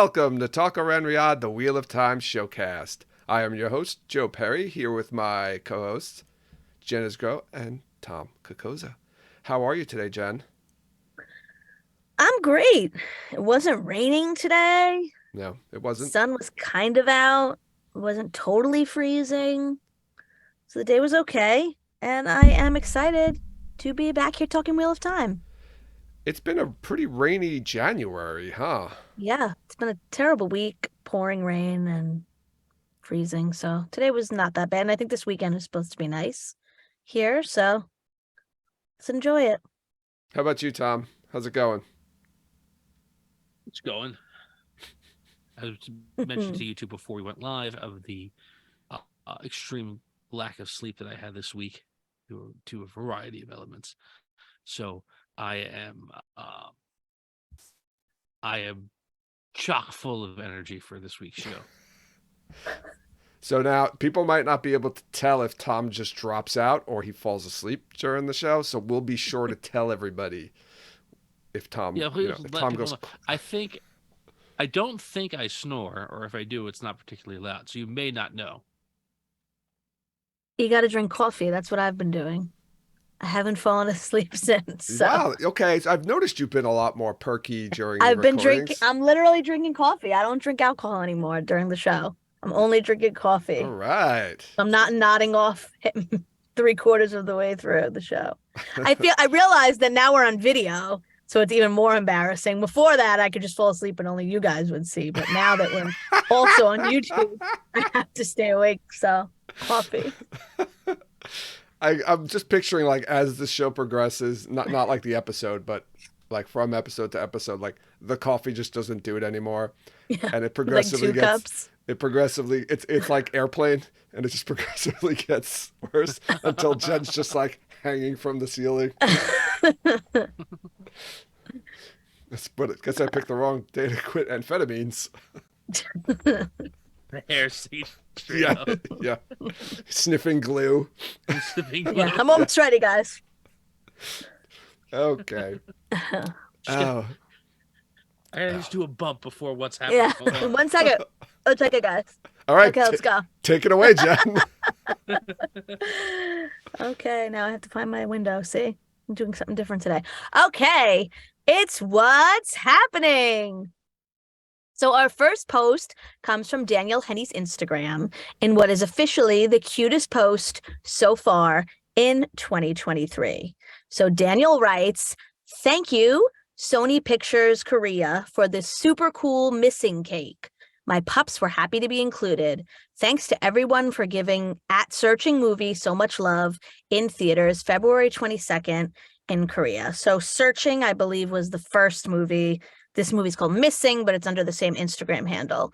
welcome to Talk Around Riyadh, the Wheel of Time showcast. I am your host, Joe Perry, here with my co-hosts, Jen Isgro and Tom Kokoza. How are you today, Jen? I'm great. It wasn't raining today. No, it wasn't. Sun was kind of out. It wasn't totally freezing. So the day was okay. And I am excited to be back here talking Wheel of Time. It's been a pretty rainy January, huh? Yeah, it's been a terrible week, pouring rain and freezing. So today was not that bad. And I think this weekend is supposed to be nice here. So let's enjoy it. How about you, Tom? How's it going? It's going. As mentioned to you two before we went live, of the extreme lack of sleep that I had this week to a variety of elements. So I am I am chock full of energy for this week's show. So now people might not be able to tell if Tom just drops out or he falls asleep during the show. So we'll be sure to tell everybody if Tom, Yeah, please if let Tom people goes. know. I don't think I snore, or if I do, it's not particularly loud. So you may not know. You got to drink coffee. That's what I've been doing. I haven't fallen asleep since. So Wow. Okay. So I've noticed you've been a lot more perky during the I've been drinking, recordings. I'm literally drinking coffee. I don't drink alcohol anymore during the show. I'm only drinking All coffee. right. I'm not nodding off 3/4 of the way through the show. I realize that now we're on video, so it's even more embarrassing. Before that, I could just fall asleep and only you guys would see. But now that we're also on YouTube, I have to stay awake. So coffee. I'm just picturing like as the show progresses, not like the episode, but like from episode to episode, like the coffee just doesn't do it anymore, Yeah. and it With like progressively two gets cups. it's like airplane, and it just progressively gets worse until Jen's just like hanging from the ceiling. But I guess I picked the wrong day to quit amphetamines. The hair seat straight Yeah, up. yeah. Sniffing glue. Sipping Yeah, glue. I'm almost ready, guys. Okay. Just gonna- Oh, I gotta just do a bump before what's happening. Yeah. Hold on. 1 second. Let's take it, guys. all right. Okay, let's go. Take it away, Jen. Okay, now I have to find my window. See, I'm doing something different today. Okay, it's what's happening. So our first post comes from Daniel Henney's Instagram in what is officially the cutest post so far in 2023. So Daniel writes, "Thank you, Sony Pictures Korea, for this super cool missing cake. My pups were happy to be included. Thanks to everyone for giving At Searching Movie so much love in theaters February 22nd in Korea." So Searching, I believe, was the first movie. This movie's called Missing, but it's under the same Instagram handle.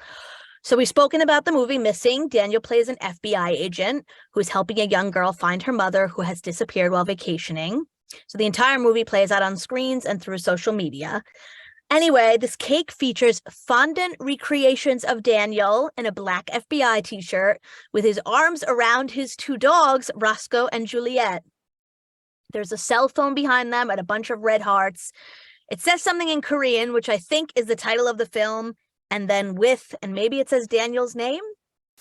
So we've spoken about the movie Missing. Daniel plays an FBI agent who's helping a young girl find her mother who has disappeared while vacationing. So the entire movie plays out on screens and through social media. Anyway, this cake features fondant recreations of Daniel in a black FBI t-shirt with his arms around his two dogs, Roscoe and Juliet. There's a cell phone behind them and a bunch of red hearts. It says something in Korean, which I think is the title of the film, and then and maybe it says Daniel's name.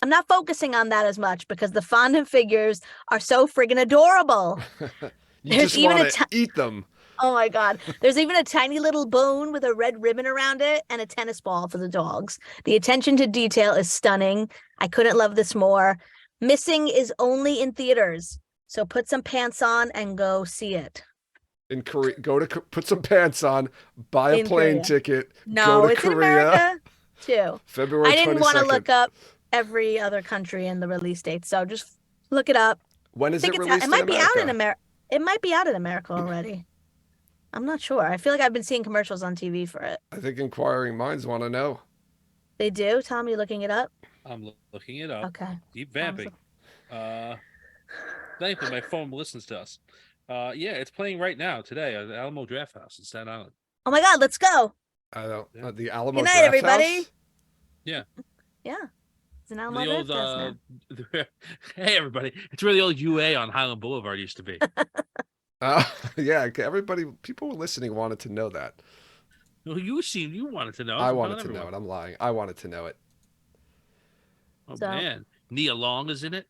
I'm not focusing on that as much because the fondant figures are so friggin' adorable. You There's just even want a to eat them. Oh my God. There's even a tiny little bone with a red ribbon around it and a tennis ball for the dogs. The attention to detail is stunning. I couldn't love this more. Missing is only in theaters. So put some pants on and go see it. In Korea, put some pants on, buy a In plane Korea. ticket, go No, to it's in Korea, America too. February I didn't want to 22nd. look up every other country and the release date. So just look it up. When I is think it it's out. It released in might be out in America? America. It might be out in America already. I'm not sure. I feel like I've been seeing commercials on TV for it. I think inquiring minds want to know. They do? Tom, you looking it up? I'm looking it up. Okay. Keep vamping. Thankfully, my phone listens to us. Yeah, it's playing right now today at the Alamo Draft House in Staten Island. Oh my God, let's go. I don't. Yeah. The Alamo Good night, Draft everybody. House? Yeah. Yeah. It's an The Alamo old, Draft now. hey everybody, it's where the old UA on Highland Boulevard used to be. Yeah. Everybody, people listening wanted to know that. Well, you wanted to know. I So wanted tell to know everyone. it. I'm lying. I wanted to know it. Oh So- man, Nia Long is in it.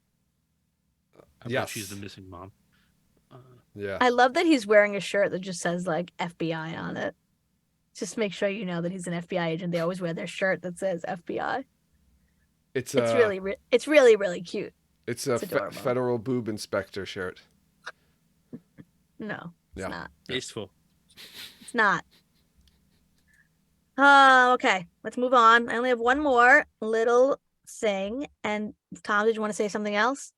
I bet she's the Yes. missing mom. Yeah. I love that he's wearing a shirt that just says like FBI on it. Just make sure you know that he's an FBI agent. They always wear their shirt that says FBI. It's It's a really cute. it's a it's adorable. federal boob inspector shirt. No, it's Yeah. not. Tasteful. It's not. Okay. Let's move on. I only have one more little thing. And Tom, did you want to say something else?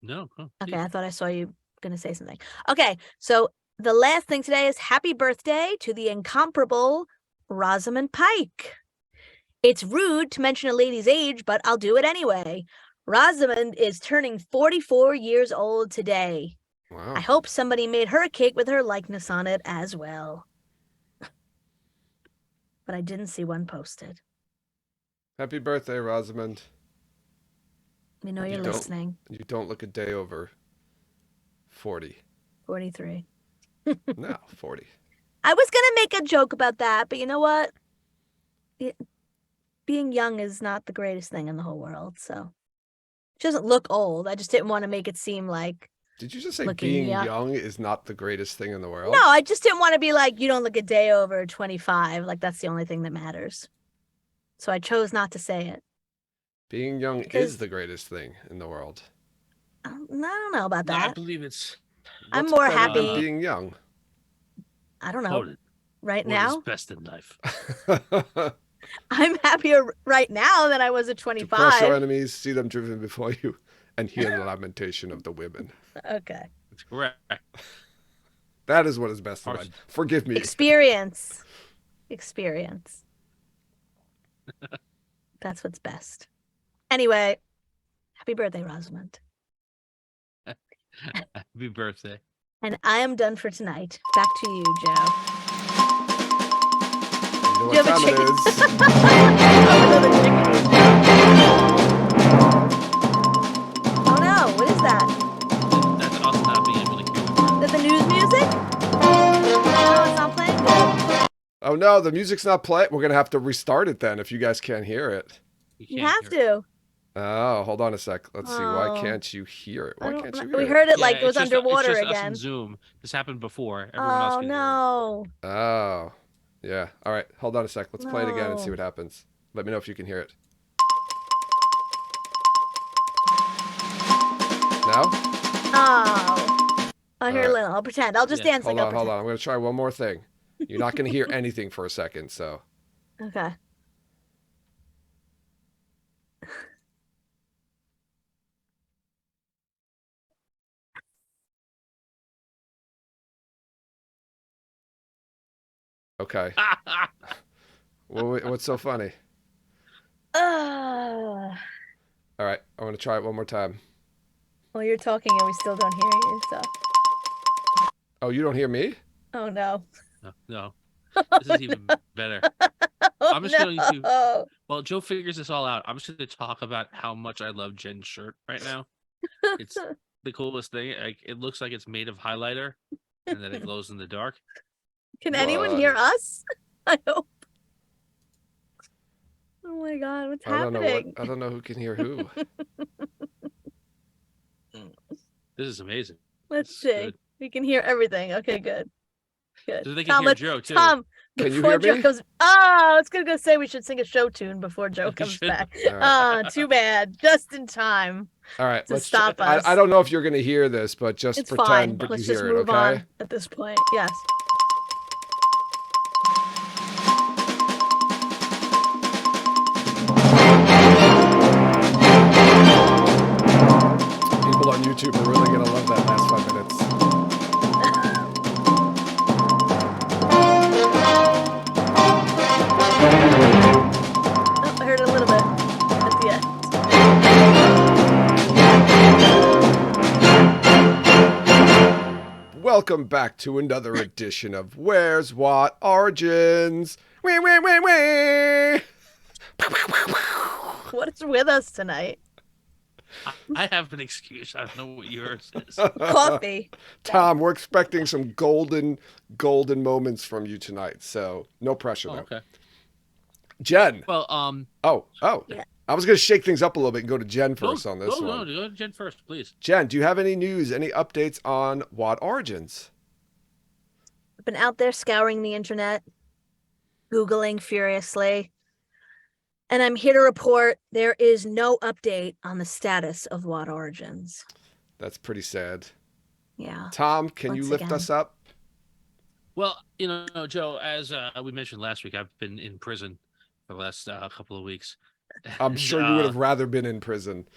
No. Oh, Okay, I thought I saw you gonna say something. Okay, so the last thing today is happy birthday to the incomparable Rosamund Pike. It's rude to mention a lady's age, but I'll do it anyway. Rosamund is turning 44 years old today. Wow. I hope somebody made her a cake with her likeness on it as well. But I didn't see one posted. Happy birthday, Rosamund. We know you're You don't- listening. You don't look a day over 40. 43. No, 40. I was gonna make a joke about that, but you know what? Being young is not the greatest thing in the whole world, so she doesn't look old. I just didn't want to make it seem like Did you just say Looking being young. young is not the greatest thing in the world? no, I just didn't want to be like you don't look a day over 25. Like that's the only thing that matters. So I chose not to say it. Being young Because- is the greatest thing in the world. I don't know about I that. believe it's I'm What's more better than happy. being young. I don't know. quoted. Right What is now, best in life? I'm happier right now than I was at To crush your 25. enemies, see them driven before you, and hear the lamentation of the women. Okay. That's correct. That is what is best in Harsh. life. Forgive me. Experience. That's what's best. Anyway, happy birthday, Rosamund. Happy birthday. And I am done for tonight. Back to you, Joe. You know Do you what have a time it chicken? is. Oh no, what is that? That's us not being able to hear the Is that the news music? No, it's not playing good. Oh no, the music's not playing. We're going to have to restart it then if you guys can't hear it. You can't have hear it. to. Oh, hold on a sec. Let's see. Why Oh. can't you hear it? I Why don't can't kn- you hear we it? heard it like Yeah, it was it's just- underwater it's just us again. and Zoom. This happened before. Everyone else Oh can no. Oh, yeah. All right. Hold on a sec. Let's play it again and see No. what happens. Let me know if you can hear it. No? Oh. I'll hear a Alright. little. I'll pretend. I'll just Yeah, dance Hold like I'll on, hold pretend. on. I'm going to try one more thing. You're not going to hear anything for a second, so. Okay. Okay. hear. What's so funny? Well, All right. I'm going to try it one more time. you're talking and we still don't hear you, so. Oh, you don't hear me? Oh no. No. This is even better. Oh, I'm just going to- no. Well, Joe figures this all out. I'm just going to talk about how much I love Jen's shirt right now. It's the coolest thing. Like, it looks like it's made of highlighter, and then it glows in the dark. Can anyone hear What? us? I hope. Oh my god, what's happening? I don't know who can hear who. This is amazing. Let's This is see. good. We can hear everything. Okay, good. Good. So they can hear Joe, too. Tom, Can you before hear Joe me? comes. Oh, I was gonna go say we should sing a show tune before Joe We comes should. back. All right. Too bad. Just in time. All right. To Let's stop us. I don't know if you're going to hear this, but just It's pretend fine. that Let's you just hear it, move okay? on at this point. Yes. People on YouTube are really going to love that last 5 minutes. Oh, I heard it a little bit at the end. Welcome back to another edition of Where's What Origins. Wee, wee, wee, wee. What is with us tonight? I have an excuse. I don't know what yours is. Coffee. Tom, we're expecting some golden moments from you tonight, so no pressure Oh, though. okay. Jen. Well, Oh. Yeah. I was going to shake things up a little bit and go to Jen first on this go one. to Jen first, please. Jen, do you have any news, any updates on What Origins? I've been out there scouring the internet, Googling furiously, and I'm here to report there is no update on the status of What Origins. That's pretty sad. Yeah. Tom, can you Once lift again. us up? Well, Joe, as we mentioned last week, I've been in prison for the last couple of weeks. I'm And, sure you would have rather been in prison.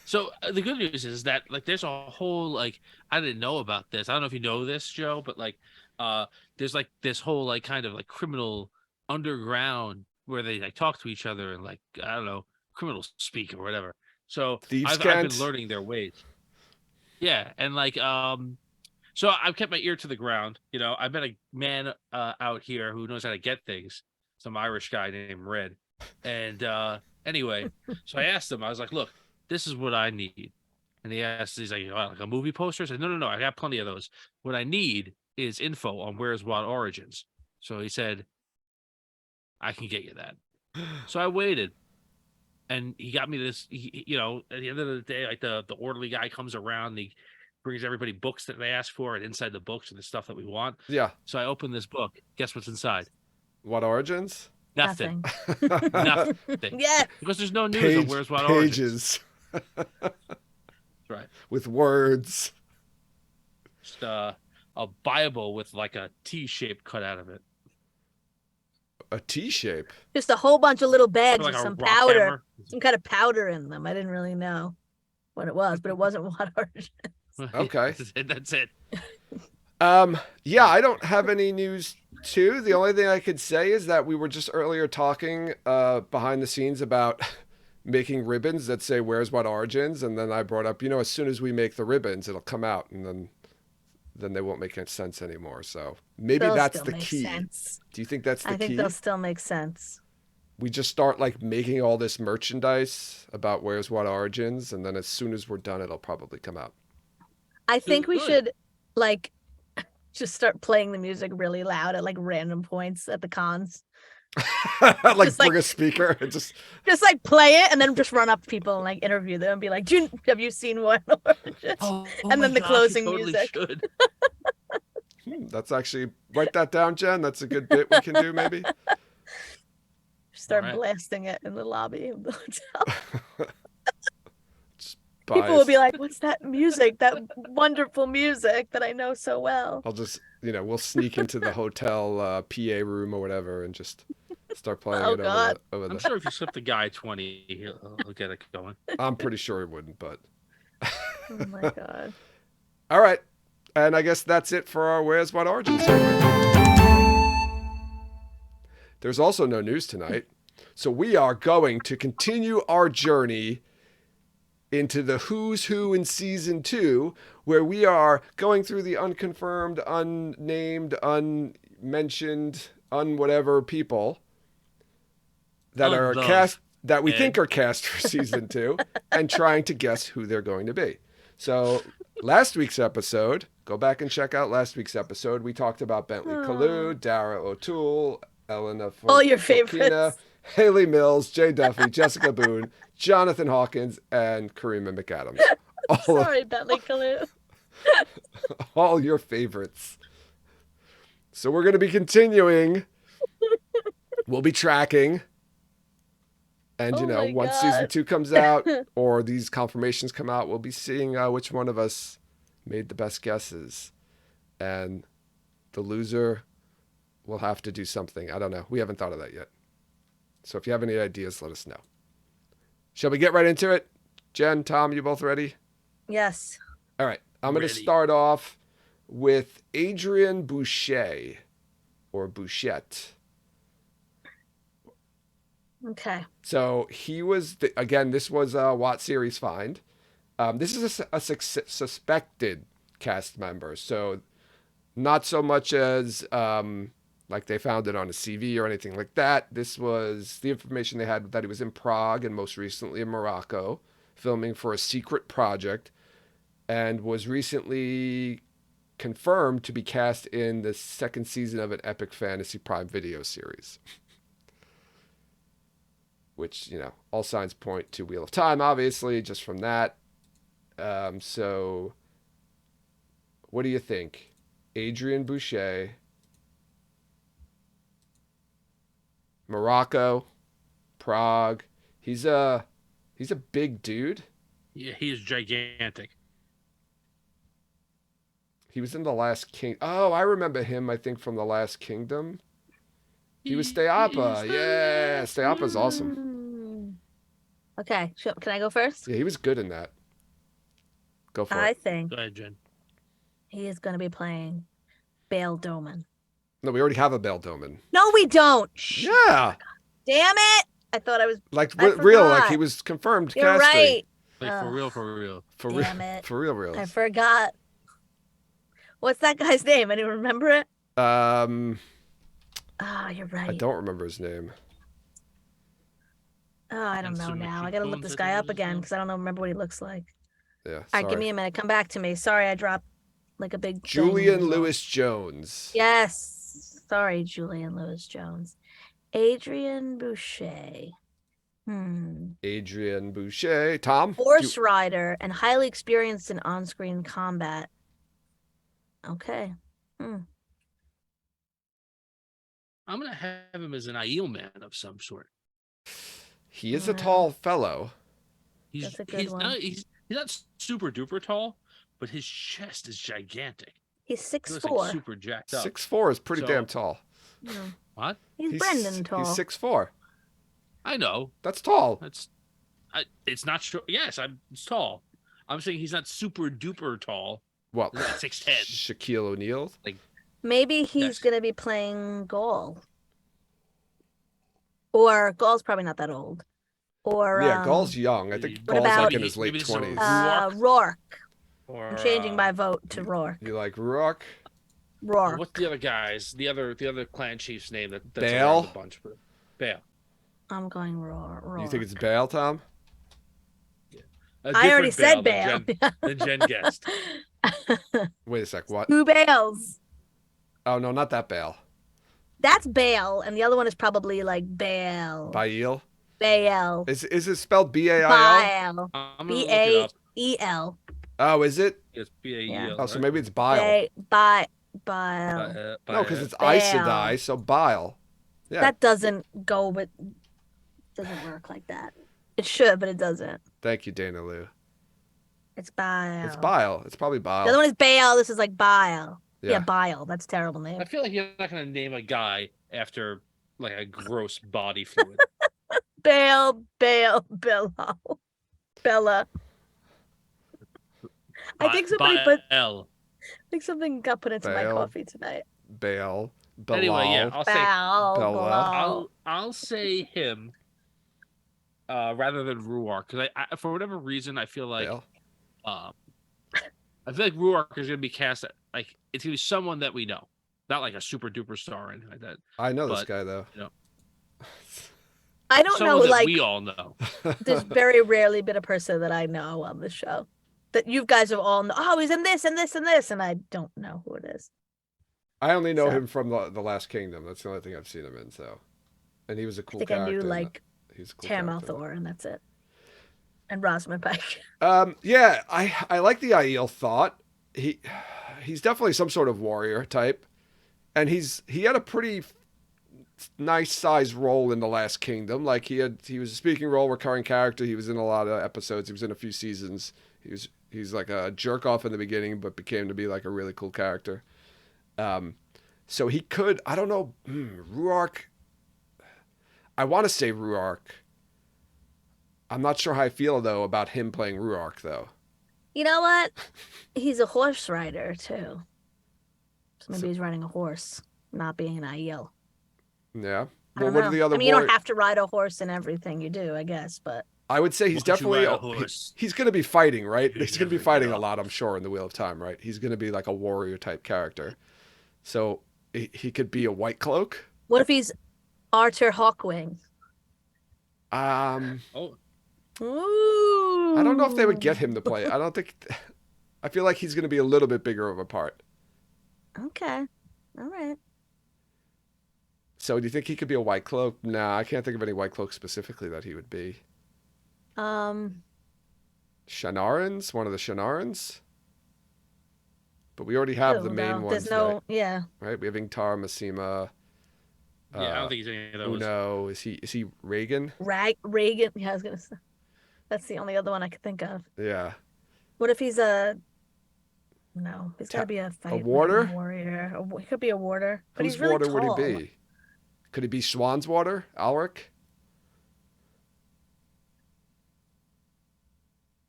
So the good news is that there's a whole I didn't know about this. I don't know if you know this, Joe, but there's this whole kind of criminal underground where they talk to each other and I don't know, criminal speak or whatever. So Thieves' I've been cant? learning their ways. Yeah, and so I've kept my ear to the ground. I met a man out here who knows how to get things. Some Irish guy named Red. And anyway, so I asked him, I was like, look, this is what I need. And he's like, like a movie poster? I said, no, I got plenty of those. What I need is info on Where's What Origins. So he said, I can get you that. So I waited. And he got me this, at the end of the day, the orderly guy comes around, and he brings everybody books that they ask for, and inside the books are the stuff that we want. Yeah. So I opened this book. Guess what's inside? What Origins? Nothing. Nothing. Yeah. Because there's no news on Where's What Origins. Pages. That's right. With words. Just a Bible with a T shape cut out of it. A T shape. Just a whole bunch of little bags Like with a some rock powder. hammer. Some kind of powder in them. I didn't really know what it was, but it wasn't What Origins. Okay. That's it. Yeah, I don't have any news too. The only thing I could say is that we were just earlier talking behind the scenes about making ribbons that say Where's What Origins, and then I brought up, as soon as we make the ribbons, it'll come out, and then they won't make any sense anymore. So maybe They'll that's still the make key. sense. Do you think that's the I think key? they'll still make sense. We just start making all this merchandise about Where's What Origins, and then as soon as we're done, it'll probably come out. I think we Good. should just start playing the music really loud at random points at the cons. Just, Bring a speaker and just Just play it and then just run up to people and interview them and be like, have you seen What Origins? And then the closing music. Should. that's actually, write that down, Jen. That's a good bit we can do maybe. Start All right. blasting it in the lobby of the hotel. People People will be like, what's that music? That wonderful music that I know so well. I'll just, we'll sneak into the hotel PA room or whatever and just start playing Oh, it God. over I'm the. sure if you slip the guy 20, he'll get it going. I'm pretty sure it wouldn't, but. Oh my God. All right. And I guess that's it for our Where's What Origins segment. There's also no news tonight. So we are going to continue our journey into the Who's Who in Season 2, where we are going through the unconfirmed, unnamed, unmentioned, unwhatever people that are Unloved. cast, that we think are cast for Season 2, and trying to guess who they're going to be. So last week's episode, go back and check out last week's episode. We talked about Bentley Kalu, Dara O'Toole, Elena All your Fokina, favorites. Haley Mills, Jay Duffy, Jessica Boone, Jonathan Hawkins, and Karima McAdams. Sorry, Bentley Kalu. All your favorites. So we're going to be continuing. We'll be tracking. And, Oh my once God. Season 2 comes out or these confirmations come out, we'll be seeing which one of us made the best guesses. And the loser will have to do something. I don't know. We haven't thought of that yet. So if you have any ideas, let us know. Shall we get right into it? Jen, Tom, you both ready? Yes. All right. I'm going to Ready. start off with Adrian Boucher or Bouchette. Okay. So he was, again, this was a Watt series find. This is a suspected cast member. So not so much as they found it on a CV or anything like that. This was the information they had that he was in Prague and most recently in Morocco, filming for a secret project and was recently confirmed to be cast in the second season of an epic fantasy Prime Video series. Which, all signs point to Wheel of Time, obviously, just from that. So, what do you think? Adrian Boucher, Morocco, Prague. He's a big dude. Yeah, he is gigantic. He was in The Last King. Oh, I remember him, I think, from The Last Kingdom. He was Steapa. Yeah, Steapa's awesome. Okay, can I go first? Yeah, he was good in that. Go for I it. think Go ahead, Jen. he is going to be playing Bale Doman. No, we already have a Bell Doman. No, we don't. Shh. Yeah. Damn it! I thought I was. Like, I real, like forgot. he was confirmed You're casting. right. Like, for Ugh. real, for real. For Damn real. it. For real. I forgot. What's that guy's name? Anyone remember it? You're right. I don't remember his name. Oh, I don't know Anson now. I gotta look McKeon, this I guy think up was his again name. because I don't remember what he looks like. Yeah, All right, give me a minute. Come back to me. Sorry, I dropped like a big thing. Julian Lewis Jones. Yes. Sorry, Julian Lewis Jones. Adrian Boucher. Adrian Boucher. Tom? Horse rider and highly experienced in on-screen combat. Okay. I'm gonna have him as an Aiel man of some sort. He is a tall fellow. That's a good one. He's not super duper tall, but his chest is gigantic. He's He looks 6'4". like super jacked up. 6'4" is pretty So- damn tall. What? He's Brendan tall. He's 6'4". I know. That's tall. It's not sure. Yes, it's tall. I'm saying he's not super duper tall. What? He's like 6'10". Shaquille O'Neal? Maybe he's Yes. going to be playing Gaul. Or Gaul's probably not that old. Or Yeah, Gaul's young. I think what Gaul's about- like in his late Maybe some 20s. Rourke. Or, I'm changing my vote to Rourke. You like Rourke? Rourke. What's the other guys? The other clan chief's name that's Bale? around a bunch. Bale. I'm going Rourke. You think it's Bale, Tom? A I already different said Bale. Than Jen guessed. Wait a sec. What? Two Bales. Oh, no, not that Bale. That's Bale, and the other one is probably like Bale. Bael? Bale. Is it spelled B-A-I-L? Bale. I'm gonna look it up. B-A-E-L. Oh, is it? It's B-A-E-L. Yeah. Oh, so maybe it's Bile. Bile. No, because it's Bale. Aes Sedai, so Bile. Yeah. That doesn't go with. Doesn't work like that. It should, but it doesn't. Thank you, Dana Lou. It's Bile. It's Bile. It's probably The other Bile. one is Bale. This is like Bile. Yeah. Yeah, Bile. That's a terrible name. I feel like you're not gonna name a guy after like a gross body fluid. Bale. Bella. I think somebody put. L. I think something got put into my Bale. coffee tonight. Bale. Bilal. Anyway, yeah, I'll say Bella. I'll say him rather than Ruark because I for whatever reason I feel like Bale. I feel like Ruark is gonna be cast like it's gonna be someone that we know, not like a super duper star or anything like that. I know this But, guy, though. you know, I don't someone know, that like, we all know. there's very rarely been a person that I know on the show that you guys have all know. Oh, he's in this and this and this, and I don't know who it is. I only know So- him from the Last Kingdom. That's the only thing I've seen him in. So, and he was a I cool think character. I knew in like it. He's a cool Taramouth character. Thor, and that's it. And Rosamund Pike. Yeah, I like the Aiel thought. He's definitely some sort of warrior type, and he had a pretty nice sized role in the Last Kingdom. Like he was a speaking role, recurring character. He was in a lot of episodes. He was in a few seasons. He's like a jerk off in the beginning, but became to be like a really cool character. So he could, I don't know, Ruark. I want to say Ruark. I'm not sure how I feel though about him playing Ruark though. You know what? He's a horse rider too. So maybe So- he's riding a horse, not being an Aiel. Yeah. I Well, don't what know. are the other I mean, you don't warriors? have to ride a horse in everything you do, I guess, but I would say he's Won't you definitely ride a horse? he's going to be fighting, right? You He's going to be never fighting a know. lot, I'm sure, in the Wheel of Time, right? He's going to be like a warrior type character. So he could be a White Cloak. what if he's Arthur Hawkwing? Um, Oh, Ooh. I don't know if they would get him to play. I don't think. I feel like he's going to be a little bit bigger of a part. Okay. All right. So do you think he could be a White Cloak? Nah, I can't think of any White Cloaks specifically that he would be. Um. Shanarans? One of the Shanarans? But we already have the Ew, main no. ones, There's no. Yeah. right? We have Ingtar, Masima, Yeah, I don't think he's any of those. Uno. Is he Reagan? Reagan. Yeah, I was gonna say. That's the only other one I could think of. Yeah. What if he's a? No, he's got to be a fighting warder? warrior. He could be a warder, but Whose he's really water would he tall. be? Could he be Swanswater? Alric?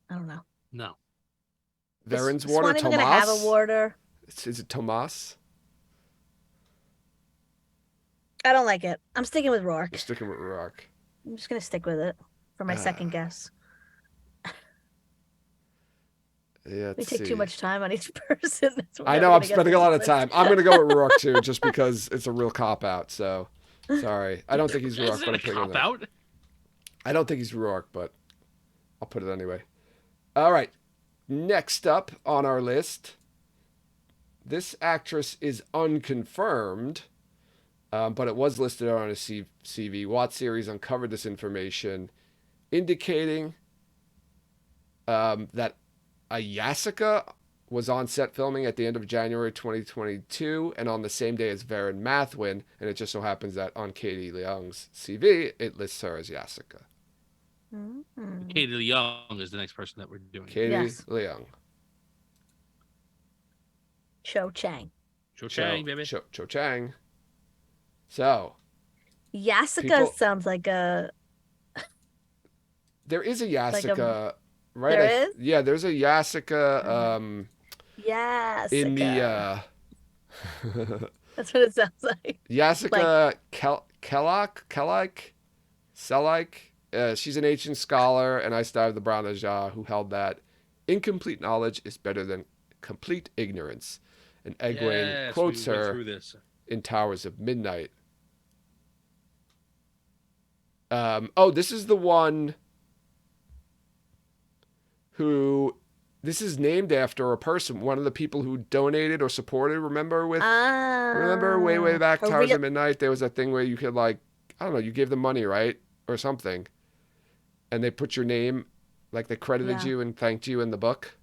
I don't know. No. Varen's Is water? Swan even Tomas? gonna have a warder? Is it Tomas? I don't like it. I'm sticking with You're Rourke. sticking with Rourke. I'm just gonna stick with it for my second guess. Yeah, We let's take see. too much time on each person. I know, I'm spending a lot of time. I'm going to go with Rourke, too, just because it's a real cop-out, so sorry. I don't think he's Rourke, Is but it I'm a putting cop it in. out? I don't think he's Rourke, but I'll put it anyway. All right. Next up on our list, this actress is unconfirmed, but it was listed on a CV. Watt series uncovered this information, indicating that a Yasica was on set filming at the end of January 2022 and on the same day as Varen Mathwin, and it just so happens that on Katie Leung's CV, it lists her as Yasica. Mm-hmm. Katie Young is the next person that we're doing. Katie Yes. Leung. Cho Chang. Cho Chang, baby. Cho Chang. So, Yasica People- sounds like a. there is a Like a- Yasica, right? There is? Yeah, there's a Yasica Yasica. in the That's what it sounds like. Yasica Selike. She's an ancient scholar, and I dive the Brown Ajah, who held that incomplete knowledge is better than complete ignorance. And Egwene Yes, quotes we went her through this. in Towers of Midnight. This is the one who. This is named after a person, one of the people who donated or supported. Remember way back, Towers of Midnight, there was a thing where you could, like, I don't know, you gave them money, right, or something, and they put your name, like they credited you and thanked you in the book.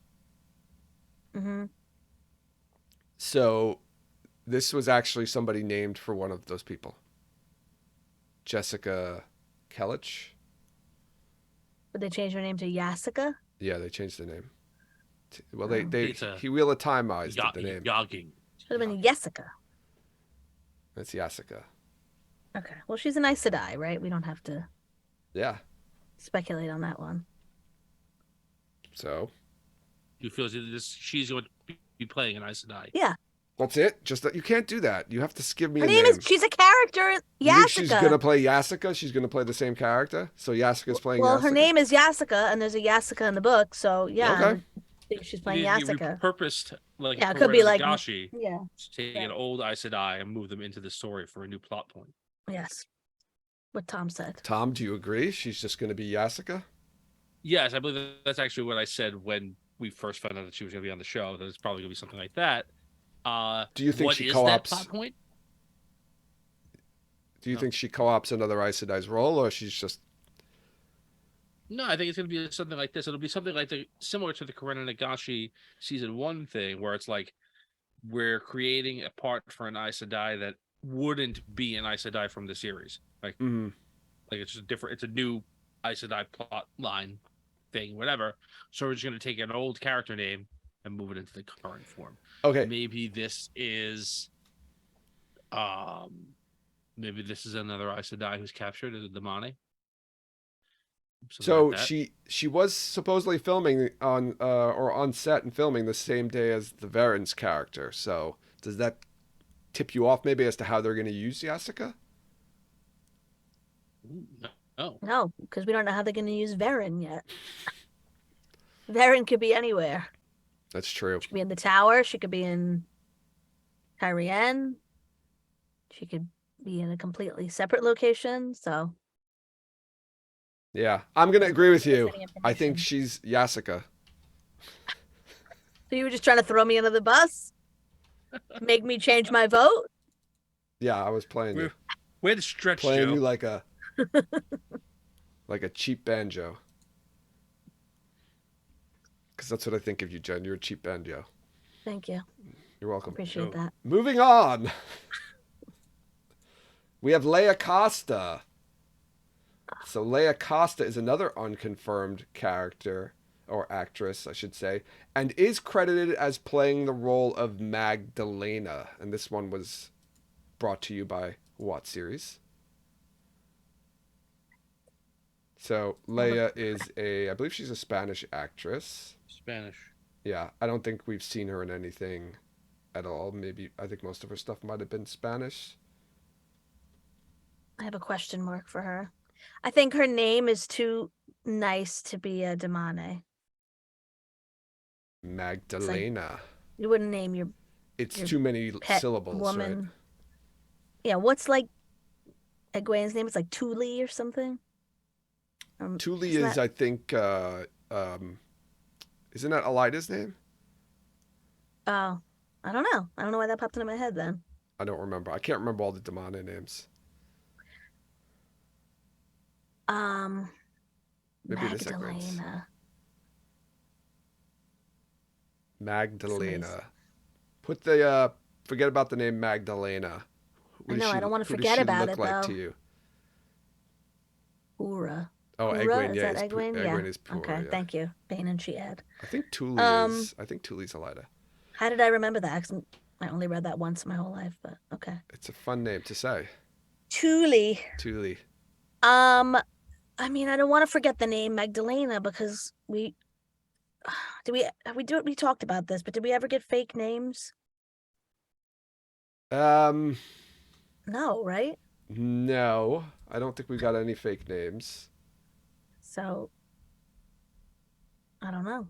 Mm-hmm. So this was actually somebody named for one of those people. Jessica Kellich. Would they change her name to Yasica? Yeah, they changed the name. Well, Oh. he Wheel of Time-ized the name. Yogging. Should have been Jessica. That's Yasica. Okay. Well, she's an Aes Sedai, right? We don't have to Yeah. speculate on that one. So You feel she's going to be playing an Aes Sedai. Yeah. that's it. Just that you can't do that. You have to give me Her a name name. is. She's a character. You think she's Yasica. gonna play Yasica? She's gonna play the same character. So Yasica's playing. Well, Yasica? her name is Yasica, and there's a Yasica in the book, so yeah. Okay. I think she's playing You Yasica. repurposed, like, Yeah, it could be like- Gashi, Yeah. taking an old Aes Sedai and move them into the story for a new plot point. Yes. What Tom said. Tom, do you agree? She's just gonna be Yasica. Yes, I believe that's actually what I said when we first found out that she was going to be on the show. That it's probably going to be something like that. Do you think what she is co-ops? that plot point? Do you No. think she co-ops another Aes Sedai's role, or she's just? No, I think it's going to be something like this. It'll be something like similar to the Karen Nagashi season 1 thing, where it's like we're creating a part for an Aes Sedai that wouldn't be an Aes Sedai from the series. Like it's just different. It's a new Aes Sedai plot line thing, whatever. So we're just going to take an old character name and move it into the current form. Okay. Maybe this is, another Aes Sedai who's captured as a Damani. So she was supposedly filming on set and filming the same day as the Varen's character. So does that tip you off maybe as to how they're going to use Yasica? No. No, because we don't know how they're going to use Varen yet. Varen could be anywhere. That's true. She could be in the tower. She could be in Tyrienne. She could be in a completely separate location. So Yeah, I'm gonna agree with Give us you. any I think information. she's Yasuka. So you were just trying to throw me under the bus? Make me change my vote? Yeah, I was playing you, We're the stretch, playing you Joe. like a cheap banjo. Because that's what I think of you, Jen. You're a cheap banjo. Thank you. You're welcome. Appreciate Joe. that. Moving on. We have Leia Costa. So Leia Costa is another unconfirmed character or actress, I should say, and is credited as playing the role of Magdalena. And this one was brought to you by what series? So Leia is I believe she's a Spanish actress. Spanish. Yeah, I don't think we've seen her in anything at all. Maybe I think most of her stuff might have been Spanish. I have a question mark for her. I think her name is too nice to be a Damane. Magdalena. You wouldn't name your It's your too many pet syllables, woman. right? Yeah, what's like Egwene's name? It's like Tuli or something. Thule Isn't is, that... I think, isn't that Elida's name? Oh, I don't know. I don't know why that popped into my head then. I don't remember. I can't remember all the Damane names. Um, Maybe it is Egwene's. Magdalena. Magdalena. Put the forget about the name Magdalena. I know, I don't want to Who does forget she about look it like though. to you? Pura. Oh, Pura? Egwene. Is Yeah, that Egwene? Yeah. Egwene is Pura. Okay, Yeah. thank you. Bane and Sheethead. I think Thule Um, is. I think Thule's Elida. How did I remember that? 'Cause I only read that once in my whole life, but okay. It's a fun name to say. Thule. Thule. I mean, I don't want to forget the name Magdalena because we we talked about this, but did we ever get fake names? Um, No, right? no, I don't think we got any fake names. So I don't know.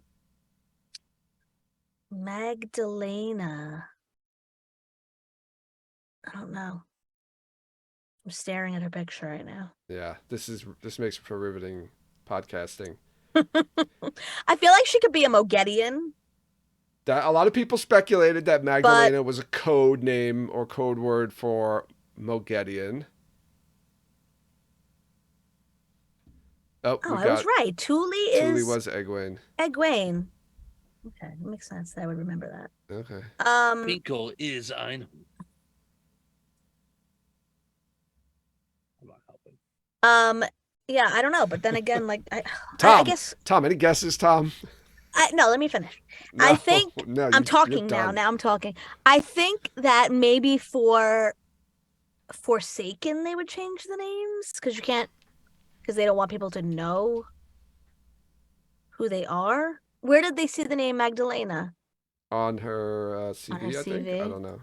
Magdalena. I don't know. I'm staring at her picture right now. Yeah, this makes for riveting podcasting. I feel like she could be a Mogedian, That a lot of people speculated that but Magdalena was a code name or code word for Mogedian. Oh, oh, we I was got right. Thule Thule is was Egwene. Egwene. Okay, it makes sense that I would remember Okay. that. Finkel is ein. I'm not helping. Yeah, I don't know, but then again, like I Tom, guess any guesses, Tom? no, let me finish. No, I think no, I'm you're talking now. done. Now I'm talking. I think that maybe for Forsaken they would change the names because they don't want people to know who they are. Where did they see the name Magdalena? On her On her CV, I think. I CV. don't know.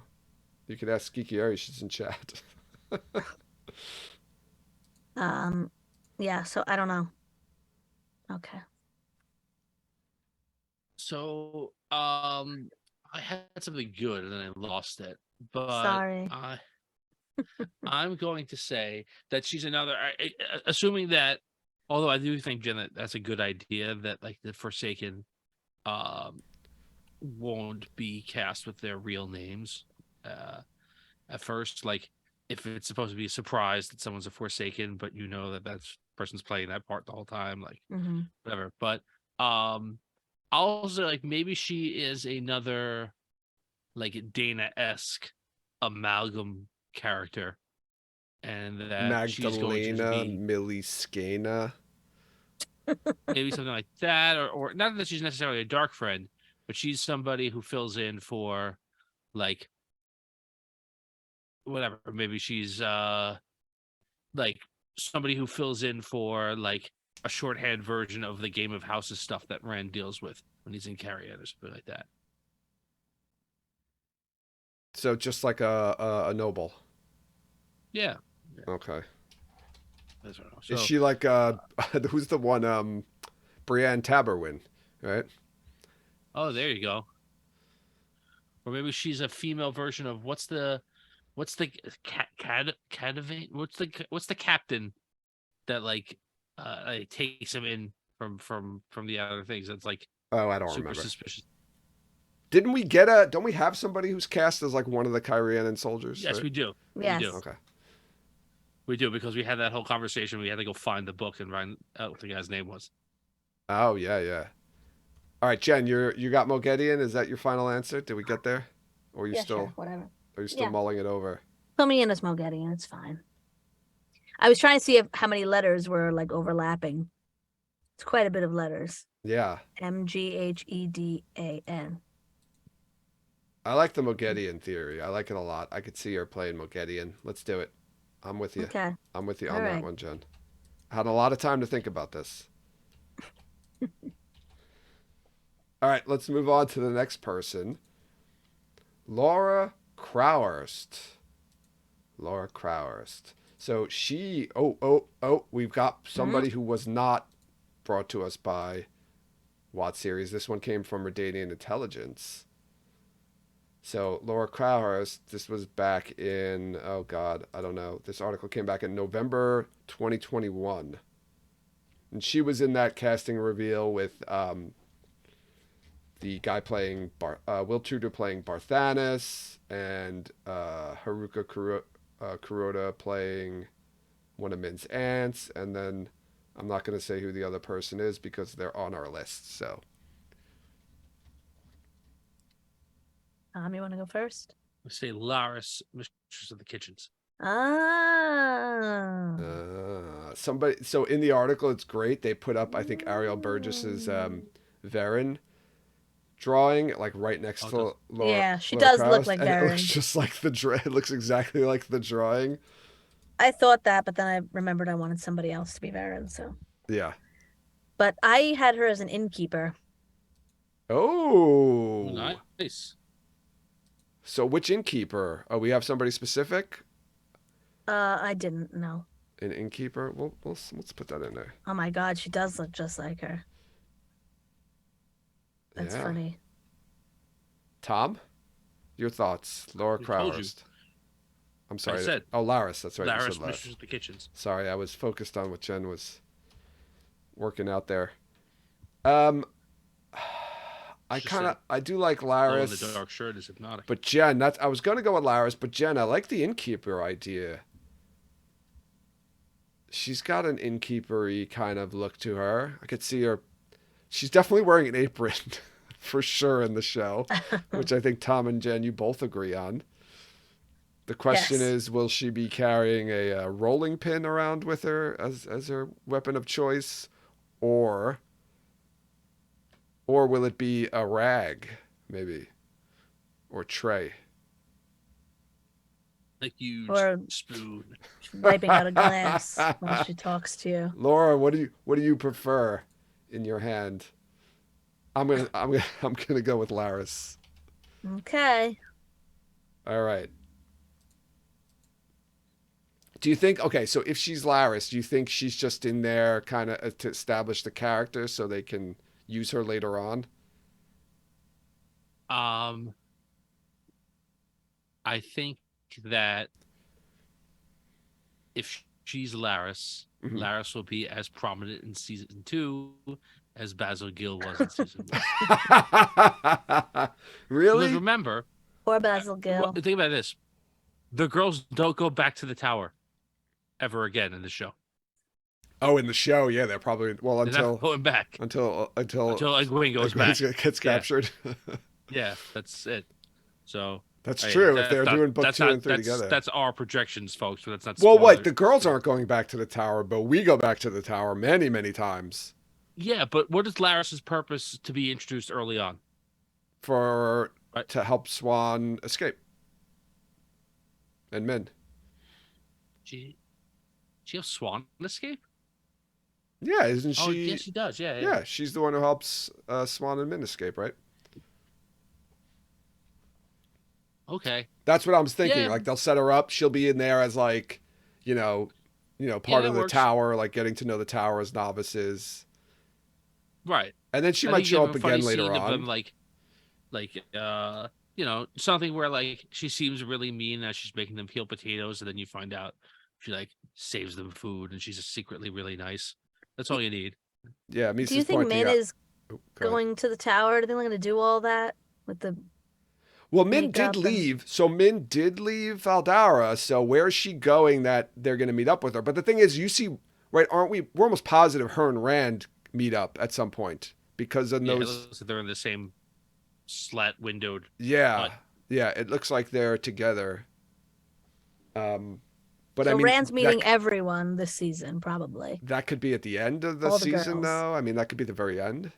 You could ask Kikiari. She's in chat. Yeah, so I don't know. Okay. So, I had something good and then I lost it. But Sorry. I'm going to say that she's another. Assuming that, although I do think Jen, that's a good idea that like the Forsaken, won't be cast with their real names, at first. Like if it's supposed to be a surprise that someone's a Forsaken, but you know that person's playing that part the whole time, like whatever. But also like maybe she is another like Dana-esque amalgam character, and that she's going to just Magdalena be Miliskena. maybe something like that, or not that she's necessarily a dark friend, but she's somebody who fills in for like whatever. Maybe she's like somebody who fills in for like a shorthand version of the Game of Houses stuff that Rand deals with when he's in Carrion or something like that. So just like a noble. Yeah. Okay. That's what I know. So, Is she like who's the one Brienne Taberwin, right? oh, there you go. Or maybe she's a female version of what's the cadavate? What's the captain that like like, takes him in from the other things. That's like Oh, I don't super remember. suspicious. Didn't we get a? Don't we have somebody who's cast as like one of the Kyrianan soldiers? Yes, Right? we do. We Yes. do. Okay. We do, because we had that whole conversation. We had to go find the book and find out what the guy's name was. Oh yeah, yeah. All right, Jen, you got Mogedion. Is that your final answer? Did we get there, or Yeah, sure, whatever. are you still Yeah. mulling it over? Put me in as Mogedion. It's fine. I was trying to see how many letters were like overlapping. It's quite a bit of letters. Yeah, Mghedan. I like the Mogedion theory. I like it a lot. I could see her playing Mogedion. Let's do it. I'm with you. Okay. I'm with you All on that right. one, Jen. I had a lot of time to think about this. All right, let's move on to the next person. Laura Crowhurst. Laura Crowhurst. So she, we've got somebody who was not brought to us by Watt series. This one came from Redanian Intelligence. So Laura Crowhurst, this was back in, oh God, I don't know. This article came back in November 2021. And she was in that casting reveal with the guy playing, Will Tudor playing Barthanes, and Haruka Kuroda playing one of Min's aunts. And then I'm not going to say who the other person is because they're on our list. So You want to go first? We say Laris, Mistress of the Kitchens. Ah. Somebody. So in the article, it's great. They put up, I think, Ariel Burgess's Varen drawing, like right next to Laura. Yeah, she Laura does Krause, look like and Varen. it looks just like it looks exactly like the drawing. I thought that, but then I remembered I wanted somebody else to be Varen, so. Yeah. But I had her as an innkeeper. Oh. Nice. So which innkeeper? Oh, we have somebody specific? I didn't know. An innkeeper? Well, let's put that in there. Oh my God, she does look just like her. That's Yeah. funny. Tom, your thoughts? Laura I told you. Crowhurst. I'm sorry. I said Laris. That's right. You Laris, said Laris. Mistress of the Kitchens. Sorry, I was focused on what Jen was working out there. I do like Laris. Laris. The dark shirt is hypnotic. But Jen, I was going to go with Laris, but Jen, I like the innkeeper idea. She's got an innkeeper-y kind of look to her. I could see her. She's definitely wearing an apron for sure in the show, which I think Tom and Jen, you both agree on. The question is, will she be carrying a rolling pin around with her as her weapon of choice, or will it be a rag, maybe, or tray? A huge Or spoon. wiping out a glass while she talks to you. Laura, what do you prefer in your hand? I'm gonna go with Laris. Okay. All right. Do you think, okay, so if she's Laris, do you think she's just in there kind of to establish the character so they can use her later on? I think that if she's Laris, Laris will be as prominent in season 2 as Basil Gill was in season 1. Really? Because remember, Or Basil Gill. think about this: the girls don't go back to the tower ever again in the show. Oh, in the show, yeah, they're probably They're not going back until Egwene goes back. Gets captured. Yeah, that's it. So that's true. If they're doing book 2 and 3 together, that's our projections, folks. But that's not. Well, spoiler. wait, the girls aren't going back to the tower, but we go back to the tower many, many times. Yeah, but what is Laris's purpose to be introduced early on? To help Swan escape. And Min. She have Swan escape? Yeah, isn't she? Oh, yes, she does. Yeah. Yeah, she's the one who helps Swan and Min escape, right? Okay. That's what I was thinking. Yeah. Like they'll set her up. She'll be in there as like, part of the works. tower, like getting to know the tower as novices. Right. And then she I might think you show have up a funny again later scene of on. them, something where like she seems really mean as she's making them peel potatoes, and then you find out she like saves them food and she's secretly really nice. That's all you need. Yeah, Do you Misa's think pointing Min out. is Oh, go ahead. going to the tower? Do you think they're going to do all that with the Well, Min did makeup and leave. So Min did leave Valdara. So where's she going that they're going to meet up with her? But the thing is, you see, right? Aren't we? We're almost positive her and Rand meet up at some point because of Yeah, it those. looks like they're in the same slat windowed Yeah, hut. yeah. It looks like they're together. Um, but I so mean Rand's meeting everyone this season, probably. that could be at the end of the All the season, girls. though. I mean, that could be the very end.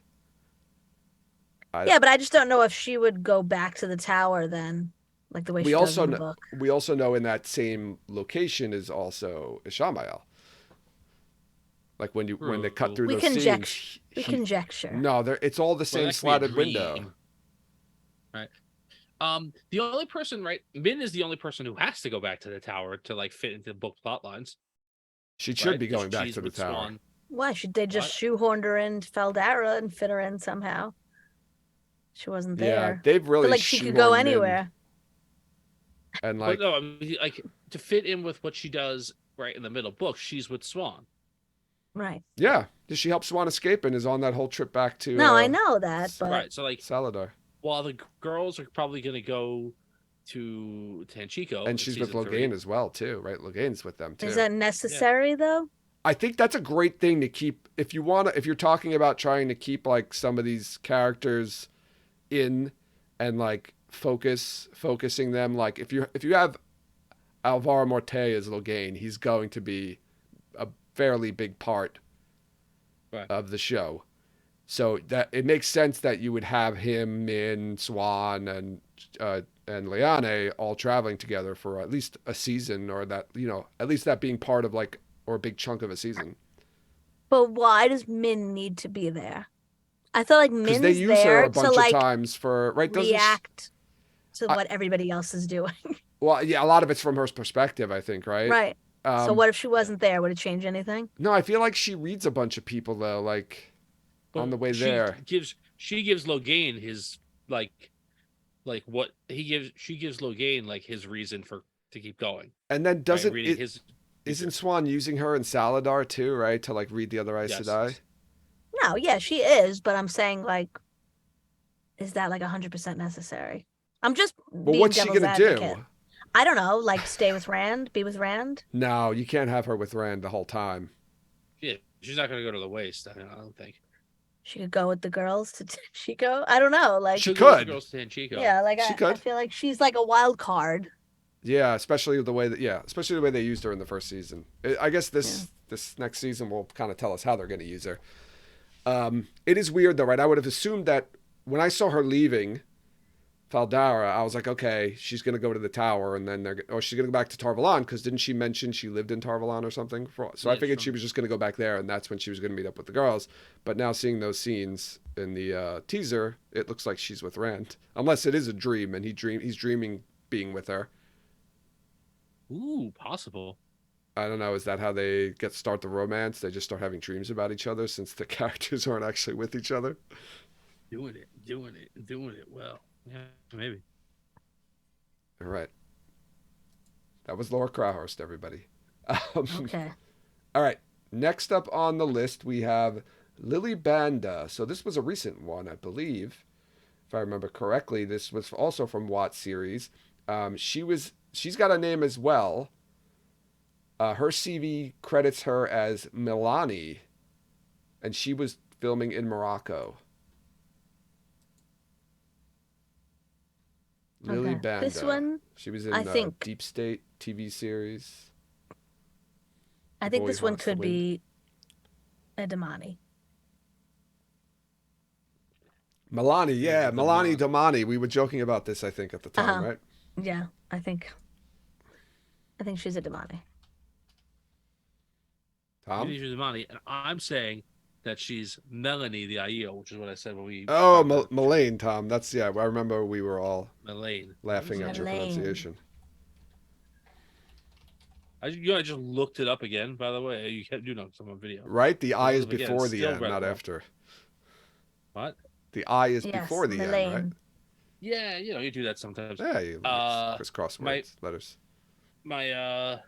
I, Yeah, but I just don't know if she would go back to the tower then, like the way we she does also in the know, book. we also know in that same location is also Ishamael. Like when they cut True. through We those conjecture. scenes, We he conjecture. no, it's all the Well, same that could be a slatted window. dream, right? The only person, right? Min is the only person who has to go back to the tower to like fit into the book plot lines, She should right? be Because going back she's to the with tower. Swan. Why should they just What? shoehorned her in Feldara and fit her in somehow? She wasn't Yeah, there. they've I feel really like she could go shoehorned in anywhere. and But like no, I mean, like to fit in with what she does right in the middle book, she's with Swan. Right. yeah, she helps Swan escape and is on that whole trip back to No, I know that, but Right. So like Saladar. while the girls are probably gonna go to Tanchico And in she's with season Logain 3. as well too, right? Logain's with them is too. that Yeah. necessary though? I think that's a great thing to keep if you want to if you're talking about trying to keep like some of these characters in and like focusing them like if you have Alvaro Morte as Logain, he's going to be a fairly big part Right. of the show. So that it makes sense that you would have him, Min, Swan, and Liane all traveling together for at least a season, or that at least that being part of like or a big chunk of a season. But why does Min need to be there? I feel like Because they Min's use her there a to bunch of like times for right. Doesn't she, react to what everybody else is doing. well, yeah, a lot of it's from her perspective, I think, right? Right. So Um, what if she Yeah. wasn't there? Would it change anything? no, I feel like she reads a bunch of people though, like on the But way there. she gives Logain his like what he gives she gives Logain like his reason for to keep going. And then Right, doesn't reading it his isn't future. Swan using her in Saladar too, right? To like read the other Aes Yes. Sedai. No, yeah, she is, but I'm saying like, is that like 100% necessary? I'm just Well, being what's she devil's gonna advocate. do? I don't know, like stay with Rand, be with Rand. No, you can't have her with Rand the whole time. Yeah, she's not gonna go to the waste. I don't think. She could go with the girls to Chico. I don't know, like She She'll go with the could. girls to Tanchico. yeah, like She I could. feel like she's like a wild card. Yeah, especially the way they used her in the first season. I guess this next season will kind of tell us how they're going to use her. It is weird though, right? I would have assumed that when I saw her leaving Faldara, I was like, okay, she's going to go to the tower, and then she's going to go back to Tarvalon because didn't she mention she lived in Tarvalon or something? So I Yeah, figured sure. she was just going to go back there, and that's when she was going to meet up with the girls. But now seeing those scenes in the teaser, it looks like she's with Rand, unless it is a dream and he's dreaming being with her. Ooh, possible. I don't know. Is that how they start the romance? They just start having dreams about each other since the characters aren't actually with each other. Doing it well. Yeah, maybe. All right. That was Laura Crowhurst, everybody. Okay. All right. Next up on the list, we have Lily Banda. So this was a recent one, I believe. If I remember correctly, this was also from Watt's series. She's got a name as well. Her CV credits her as Milani, and she was filming in Morocco. Lily Okay. Banda. This one, She was in I think Deep State TV series. I The think Boy this Who one Haunts the could Wind. be Edamani. Milani, yeah, The Milani Mon. Damani. We were joking about this, I think, at the time, Uh-huh. right? Yeah, I think she's a Damani. Tom? Maybe she's Imani, and I'm saying that she's Melanie the Aiel, which is what I said when we Oh, talked about Mullane, Tom. That's, yeah, I remember we were all Melaine. laughing What at is your that? Melaine. pronunciation. I just looked it up again. By the way, you kept doing some on video. Right? The I looked is up again, before the still end, read it not wrong. after. What? The I is Yes, before the end, right? Melaine. Yeah, you do that sometimes. Yeah, you crisscross my- words, letters. My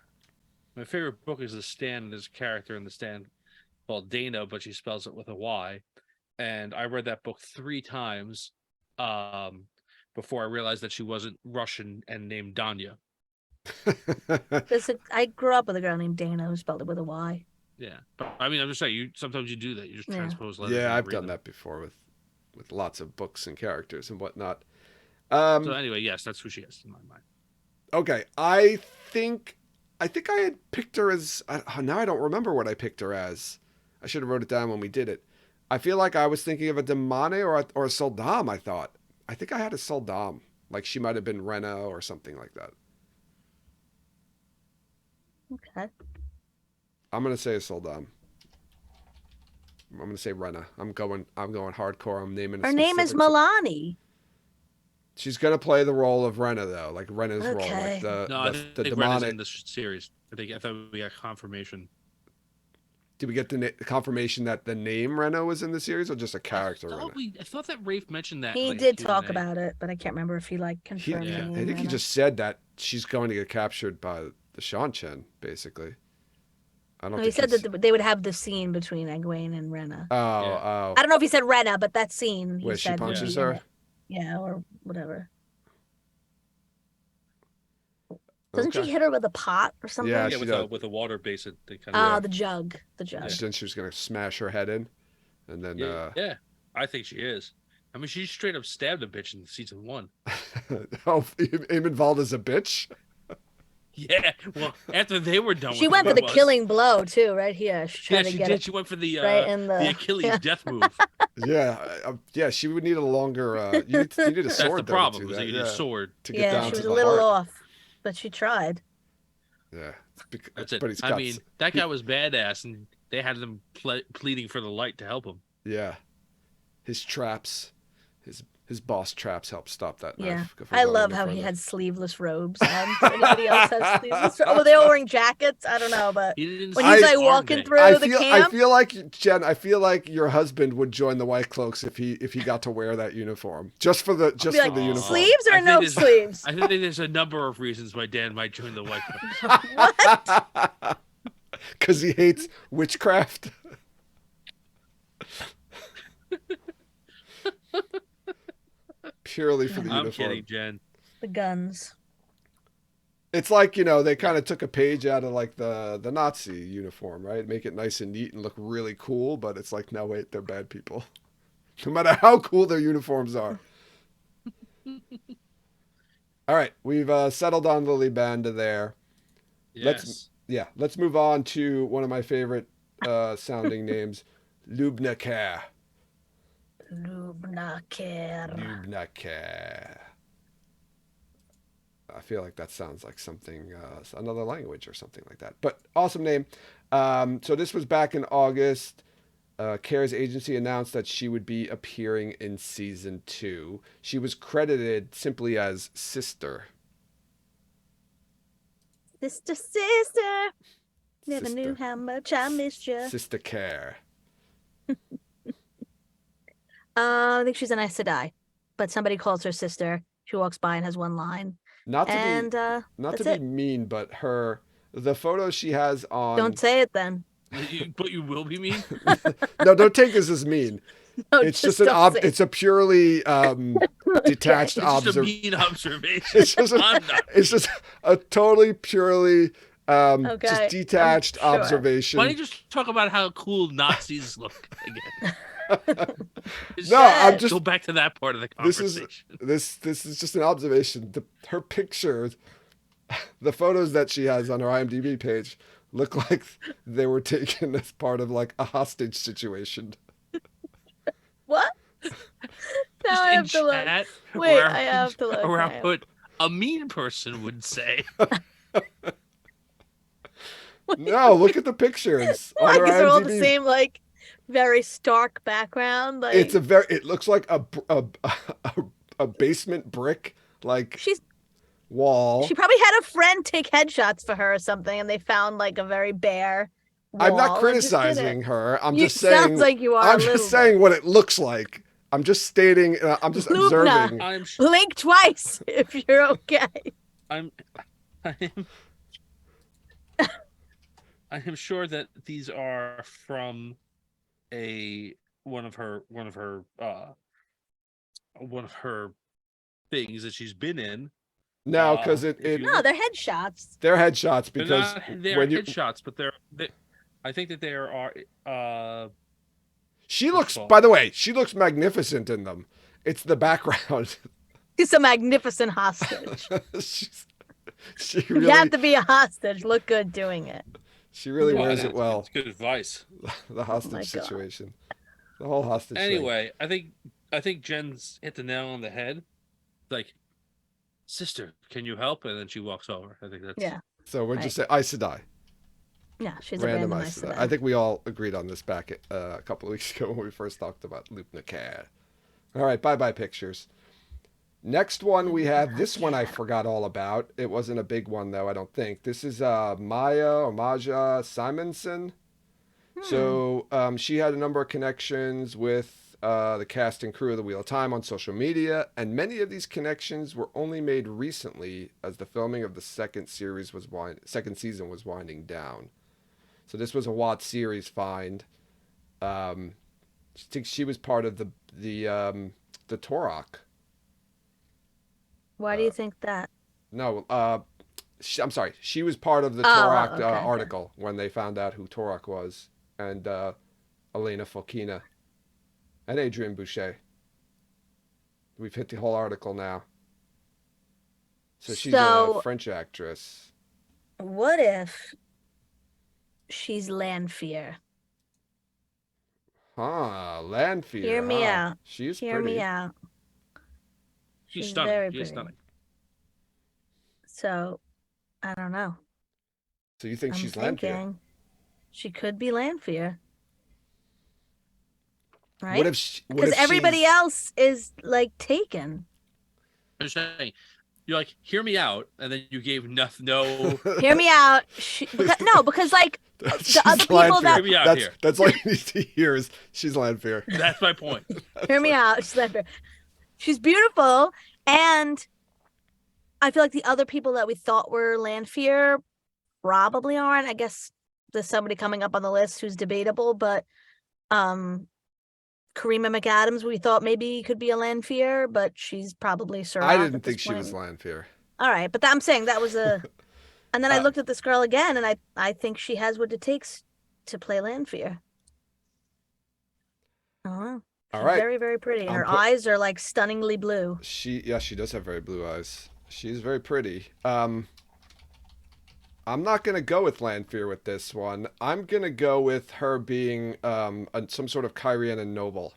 favorite book is The Stand. There's a character in The Stand called Dana, but she spells it with a Y. And I read that book 3 times before I realized that she wasn't Russian and named Danya. I grew up with a girl named Dana who spelled it with a Y. Yeah, but I mean, I'm just saying, sometimes you do that. You just transpose letters. Yeah, and I've read done them. that before with lots of books and characters and whatnot. So anyway, yes, that's who she is in my mind. Okay, I think I had picked her as. Now I don't remember what I picked her as. I should have wrote it down when we did it. I feel like I was thinking of a Damane or a Soldam. I think I had a Soldam. Like she might have been Rena or something like that. Okay. I'm gonna say a Soldam. I'm gonna say Rena. I'm going hardcore. I'm naming. Her name is specific- Milani. She's gonna play the role of Rena though, like Rena's role, Okay. like No, I the think Rena's demonic. in this series. I thought we got confirmation. Did we get the confirmation that the name Rena was in the series, or just a character Rena? I thought that Rafe mentioned that. He like, did Q&A. talk about it, but I can't remember if he confirmed Yeah. the I name think he Rena. just said that she's going to get captured by the Shan-Chen, basically. I don't. No, he think said that they would have the scene between Egwene and Rena. Oh, Yeah. oh. I don't know if he said Rena, but that scene he Where she said would punches be in her. it. Yeah, or whatever. Doesn't Okay. she hit her with a pot or something? Yeah, Yeah, she with does. with a water basin. They kind Oh, of. the jug. The jug. Then she was going to smash her head in, and then. Yeah, I think she is. I mean, she straight up stabbed a bitch in season 1. Oh, Eamon Valda's a bitch. Yeah, well, after they were done, She with went her, for the it was- killing blow too, right here. She Yeah, tried to she get did. it She went for the right in the Achilles yeah. death move. Yeah. She would need a longer. You need a That's sword. the though, problem. To do Was that. that you need a sword. To get Yeah, down she to was the a little heart. off, but she tried. Yeah, That's it. But he's I got. mean, that guy was badass, and they had them pleading for the light to help him. Yeah, his traps, his boss traps help stop that Yeah, knife. If we're I going love any how he further. had sleeveless robes on. Does anybody else have sleeveless? Oh, they all wearing jackets. I don't know, but He didn't when see he's his like arm walking day. through I the feel. camp, I feel like Jen. I feel like your husband would join the White Cloaks if he got to wear that uniform just for the be like, the uniform. sleeves I or think no there's- sleeves? I think there's a number of reasons why Dan might join the White House. What? Because he hates witchcraft. Purely for the I'm uniform. kidding, Jen. The guns. It's like, they kind of took a page out of like the Nazi uniform, right? Make it nice and neat and look really cool, but it's like, no, wait, they're bad people. No matter how cool their uniforms are. All right, we've settled on Lily Banda there. Yes. Let's move on to one of my favorite sounding names, Lubnaker. Lubnaker. Lubnaker. I feel like that sounds like something, another language or something like that. But awesome name. So this was back in August. Care's agency announced that she would be appearing in season 2. She was credited simply as Sister. Sister. Never knew Sister. how much I missed you. Sister Care. I think she's an Aes Sedai, but somebody calls her sister. She walks by and has one line. Not to And be not that's to be it. mean, but the photo she has on. Don't say it then. But you will be mean. No, don't take this as mean. No, It's just don't an say it. it's a purely detached It's just a observation. mean observation. It's just I'm not. it's just a totally purely Okay, just I'm detached sure. observation. Why don't you just talk about how cool Nazis look again? Just No, I'm just go back to that part of the this is conversation. this is just an observation. Her pictures, the photos that she has on her IMDb page look like they were taken as part of like a hostage situation. What? Now Just I in have to look. chat, Wait, where I have to look. Or I I have- put a mean person would say. No, look at the pictures on Like, her these are all the IMDb. same, like, very stark background. Like, It looks like a basement brick like wall. she probably had a friend take headshots for her or something, and they found like a very bare wall. I'm not and just did it. criticizing her. I'm You just saying. sounds like you are. I'm just saying what it looks like. I'm just stating. I'm just Lubna. observing. I'm Blink twice if you're okay. I'm I am sure that these are from one of her things that she's been in. No, because If it you No, look, they're headshots. they're headshots they're because not they are when you headshots, but I think that there are she what's it looks, called? by the way, she looks magnificent in them. It's the background. He's a magnificent hostage. She's, she You have really to be a hostage. Look good doing it. she really Yeah. wears it well. It's good advice. The Oh hostage my God. situation, the whole hostage thing. Anyway, I think Jen's hit the nail on the head. Like, sister, can you help? And then she walks over. I think that's Yeah. So we're Right. just saying Aes Sedai, Yeah, she's random a Aes random Sedai. I think we all agreed on this back a couple of weeks ago when we first talked about Luke Nakar. All right, bye pictures. Next one we have, this one I forgot all about. It wasn't a big one though, I don't think. This is Maja Simonson. So she had a number of connections with the cast and crew of the Wheel of Time on social media, and many of these connections were only made recently as the filming of the second season was winding down. So this was a Watt series find. I think she was part of the Torok. Why do you think that? No, I'm sorry. She was part of the Oh, Torok okay. article when they found out who Torok was, and Elena Fokina and Adrian Boucher. We've hit the whole article now. So she's a French actress. What if she's Lanfear? Lanfear. Hear me out. She's Hear pretty. me out. she's very stunning. She's pretty. stunning. So, I don't know. So you think I'm she's Lanfear? thinking she could be Lanfear. Right? What if Because everybody else is like taken. I'm just saying, you're like, hear me out, and then you gave no. Hear me out. Because like the other people Lanfear. Hear me out that's here. that's all you need to hear is she's Lanfear. That's my point. hear me out. She's Lanfear. She's beautiful, and I feel like the other people that we thought were Lanfear probably aren't. I guess there's somebody coming up on the list who's debatable, but Karima McAdams, we thought maybe could be a Lanfear, but she's probably Sir. I didn't think she was Lanfear. All right, but I'm saying that was a. And then I looked at this girl again, and I think she has what it takes to play Lanfear. I don't know. She's All right. very, very pretty. And her eyes are like stunningly blue. She does have very blue eyes. She's very pretty. I'm not gonna go with Lanfear with this one. I'm gonna go with her being some sort of Kyrian noble.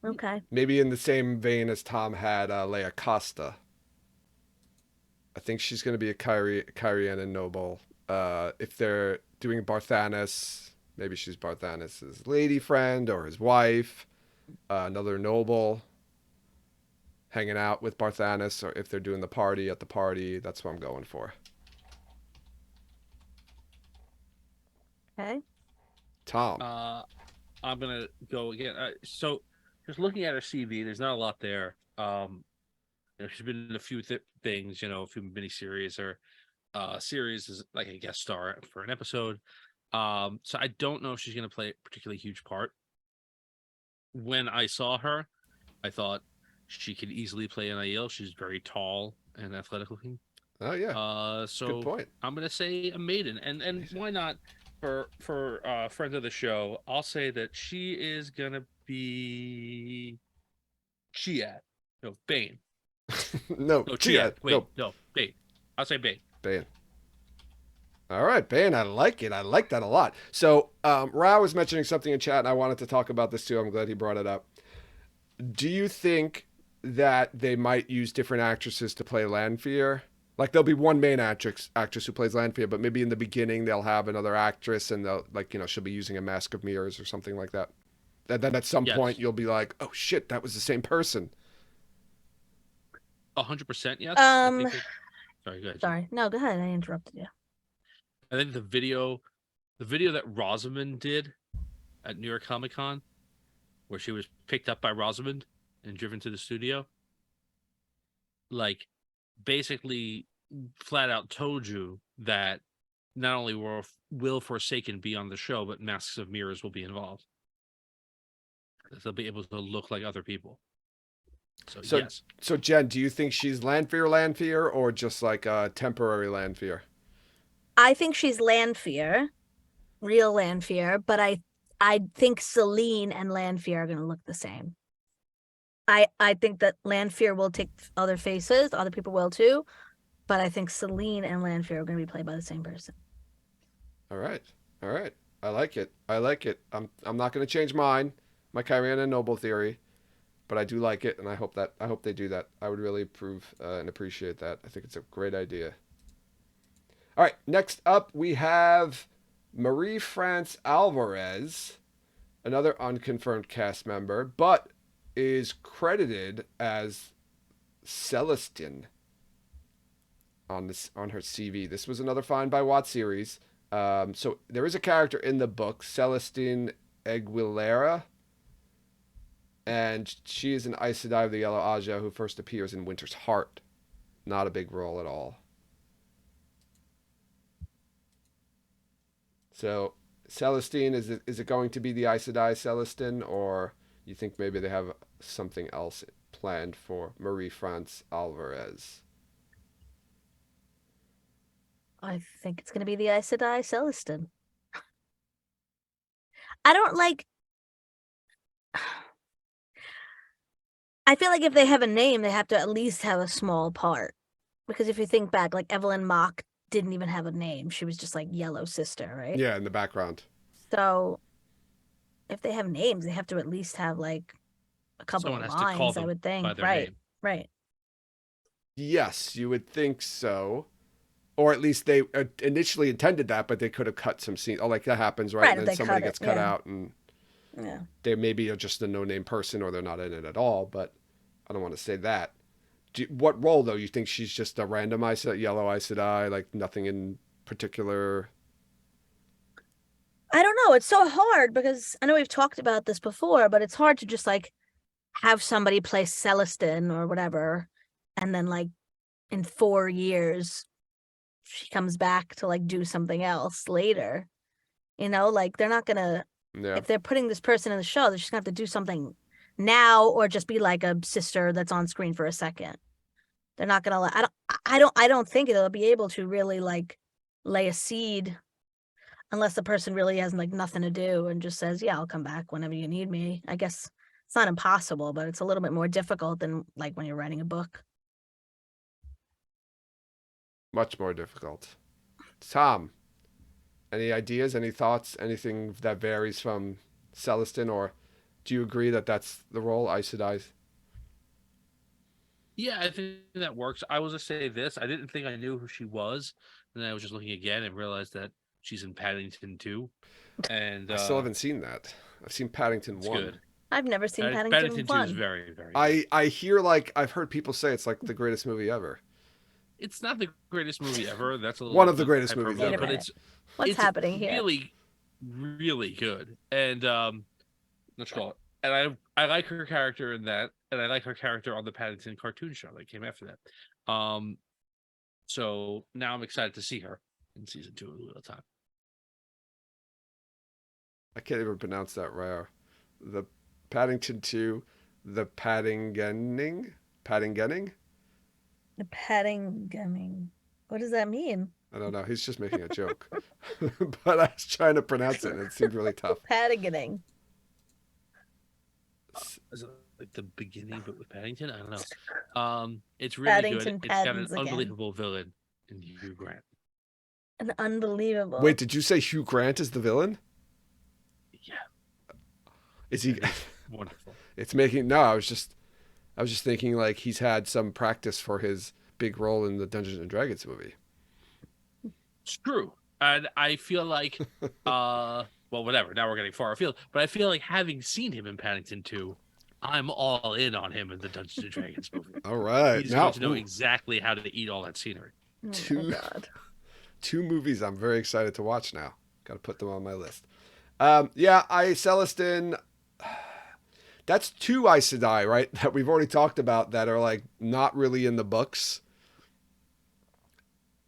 Okay. Maybe in the same vein as Tom had Leia Costa. I think she's gonna be a Kyrian noble. If they're doing Barthanes, maybe she's Barthanes' lady friend or his wife. Another noble hanging out with Barthanes, or if they're doing the party at the party, that's what I'm going for. Okay. Tom. I'm gonna go again. So, just looking at her CV, there's not a lot there. She's been in a few things, a few miniseries or series as like a guest star for an episode. So I don't know if she's gonna play a particularly huge part. When I saw her, I thought she could easily play an Aiel. She's very tall and athletic looking. Oh yeah. So good point. I'm gonna say a maiden, and why not for friend of the show? I'll say that she is gonna be Chiat. No, Bane. No, Chiat. Wait, no, Bane. I'll say Bane. Bane. All right, Bane. I like it. I like that a lot. So, Rao was mentioning something in chat, and I wanted to talk about this too. I'm glad he brought it up. Do you think that they might use different actresses to play Lanfear? Like there'll be one main actress who plays Lanfear, but maybe in the beginning they'll have another actress, and they'll she'll be using a mask of mirrors or something like that. And then at some point you'll be like, oh shit, that was the same person. 100%, yes. Sorry, go ahead. Sorry. No, go ahead. I interrupted you. I think the video that Rosamund did at New York Comic Con, where she was picked up by Rosamund and driven to the studio, like basically flat out told you that not only will Forsaken be on the show, but Masks of Mirrors will be involved. They'll be able to look like other people. So, So, yes. so Jen, do you think she's Lanfear, or just like a temporary Lanfear? I think she's Lanfear, real Lanfear, but I think Celine and Lanfear are going to look the same. I think that Lanfear will take other faces, other people will too, but I think Celine and Lanfear are going to be played by the same person. All right, all right. I like it. I like it. I'm not going to change mine, my Kyrian and Noble theory, but I do like it, and I hope they do that. I would really approve and appreciate that. I think it's a great idea. All right, next up we have Marie France Alvarez, another unconfirmed cast member, but is credited as Celestine on her CV. This was another find by Watt series. So there is a character in the book, Celestine Aguilera, and she is an Aes Sedai of the Yellow Aja who first appears in Winter's Heart. Not a big role at all. So Celestine, is it going to be the Aes Sedai Celestine, or you think maybe they have something else planned for Marie France Alvarez? I think it's going to be the Aes Sedai Celestin. I don't like. I feel like if they have a name, they have to at least have a small part. Because if you think back, like Evelyn Mock didn't even have a name. She was just like Yellow Sister, right? Yeah, in the background. So if they have names, they have to at least have like a couple Someone of has to call lines, I them would think. by their Right. name. Right. Yes, you would think so. Or at least they initially intended that, but they could have cut some scenes. Oh, like that happens, right? Right, And if then they somebody cut it, gets cut yeah. out, and Yeah. they maybe are just a no-name person, or they're not in it at all. But I don't want to say that. What role though? You think she's just a random yellow Aes Sedai, like nothing in particular? I don't know. It's so hard because I know we've talked about this before, but it's hard to just like have somebody play Celestin or whatever, and then like in 4 years she comes back to like do something else later. Like they're not gonna, Yeah, if they're putting this person in the show, they're just gonna have to do something now or just be like a sister that's on screen for a second. They're not gonna let, I don't think they'll be able to really like lay a seed unless the person really has like nothing to do and just says, yeah, I'll come back whenever you need me. I guess it's not impossible, but it's a little bit more difficult than like when you're writing a book. much more difficult. Tom, any ideas, any thoughts, anything that varies from Celestin, or do you agree that that's the role, Aes Sedai? Yeah, I think that works. I will just say this. I didn't think I knew who she was. And then I was just looking again and realized that she's in Paddington 2. And I still haven't seen that. I've seen Paddington it's 1. good. I've never seen Paddington 2 is 1. very, very good. I hear, like, I've heard people say it's like the greatest movie ever. It's not the greatest movie ever. That's a little One of the bit greatest movies hyperbole, Wait a ever. but minute. What's it's happening here? really, really good. And let's call it. And I like her character in that, and I like her character on the Paddington cartoon show that came after that. So now I'm excited to see her in season 2 of Wheel of Time. I can't even pronounce that right. The Paddington 2, the Paddingening? Paddingening? The Paddington. What does that mean? I don't know. He's just making a joke. But I was trying to pronounce it, and it seemed really tough. Paddington. Is it like the beginning, but with Paddington? I don't know. It's really Paddington good. It's got an Paddins again. unbelievable villain in Hugh Grant. An unbelievable. Wait, did you say Hugh Grant is the villain? Yeah, Is he? it's wonderful. It's making no. I was just thinking like he's had some practice for his big role in the Dungeons and Dragons movie. It's true, and I feel like, well, whatever. Now we're getting far afield, but I feel like having seen him in Paddington 2, I'm all in on him in the Dungeons and Dragons movie. All right, He's now going to know exactly how to eat all that scenery. Oh my two- God. two movies I'm very excited to watch now. Got to put them on my list. Yeah, Celestin. That's 2 Aes Sedai, right? That we've already talked about that are like not really in the books.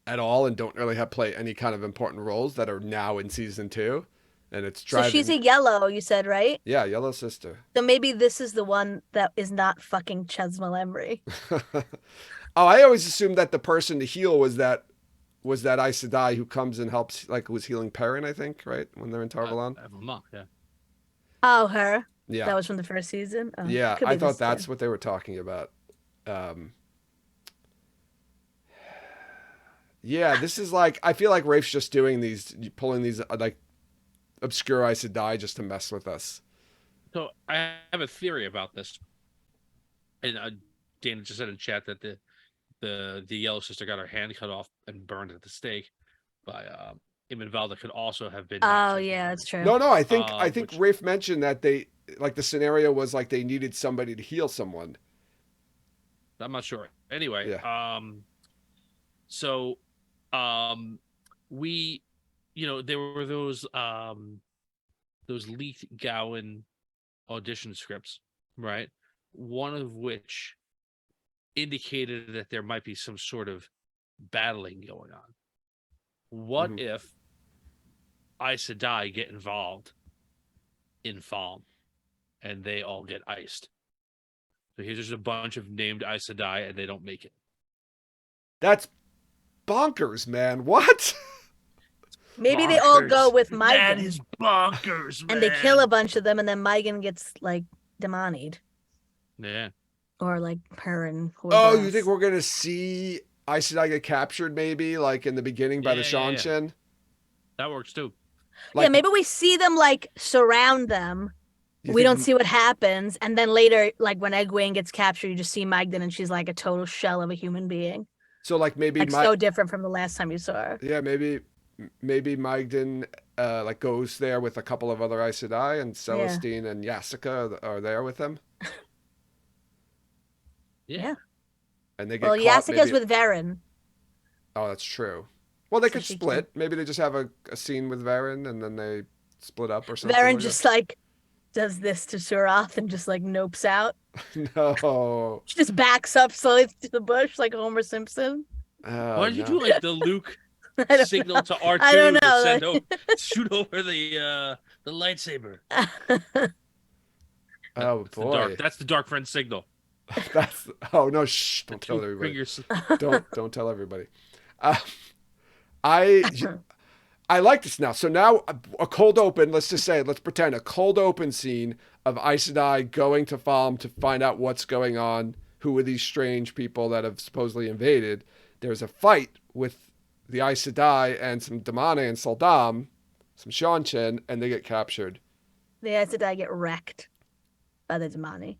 at all and don't really have play any kind of important roles that are now in season 2, and it's So she's driving. a yellow, you said, right? Yeah, Yellow Sister. So maybe this is the one that is not fucking Chesma Lemry. Oh, I always assumed that the person to heal was that Aes Sedai who comes and helps, like was healing Perrin, I think, right when they're in Tarvalon. Yeah. Oh, her. Yeah, That was from the first season. Oh, yeah. could I be thought this that's too. what they were talking about. Um, yeah, this is like I feel like Rafe's just doing these, pulling these like obscure Aes Sedai just to mess with us. So I have a theory about this, and Dana just said in chat that the yellow sister got her hand cut off and burned at the stake by Imanval. Could also have been that Oh, Chesma yeah, Lemry. that's true. No, I think Which Rafe mentioned that they like the scenario was like they needed somebody to heal someone. I'm not sure. Anyway, Yeah. so we, there were those leaked Gowan audition scripts, right? One of which indicated that there might be some sort of battling going on. What Mhm. if Aes Sedai get involved in Falm and they all get iced? So here's just a bunch of named Aes Sedai and they don't make it. That's bonkers, man. What? Maybe they all go with That Mygan is bonkers, man. and they kill a bunch of them, and then Mygan gets like demonied Yeah. or like Perrin. Oh, you think we're gonna see Aes Sedai get captured maybe like in the beginning by the Yeah. Shanshin? That works too. Yeah, Like, maybe we see them like surround them. you We don't think see what happens, and then later, like when Egwene gets captured, you just see Magdan, and she's like a total shell of a human being, so? Like maybe like so different from the last time you saw her. yeah, maybe Magdan like goes there with a couple of other Aes Sedai, and Yeah. Celestine and Yasika are there with him, Yeah. and they Well, get caught. Yasika's Maybe. with Varen, Oh, that's true. Well, they so could she split. Maybe they just have a scene with Varen, and then they split up or something. Varen Like just like does this to Suroth and just like nopes out. that. No. She just backs up slowly to the bush like Homer Simpson. Oh Why did you no. do like the Luke I don't signal know. to I don't R2 to know. send shoot over the lightsaber? Oh That's the dark. boy. That's the dark friend signal. That's. Oh no. Shh! The Don't tell two everybody. fingers. Don't tell everybody. Uh, I I like this now. So now a cold open. Let's just say. Let's pretend a cold open scene of Aes Sedai going to Falm to find out what's going on. Who are these strange people that have supposedly invaded? There's a fight with the Aes Sedai and some Damane and Saldam, some Shanshin, and they get captured. The Aes Sedai get wrecked by the Damani.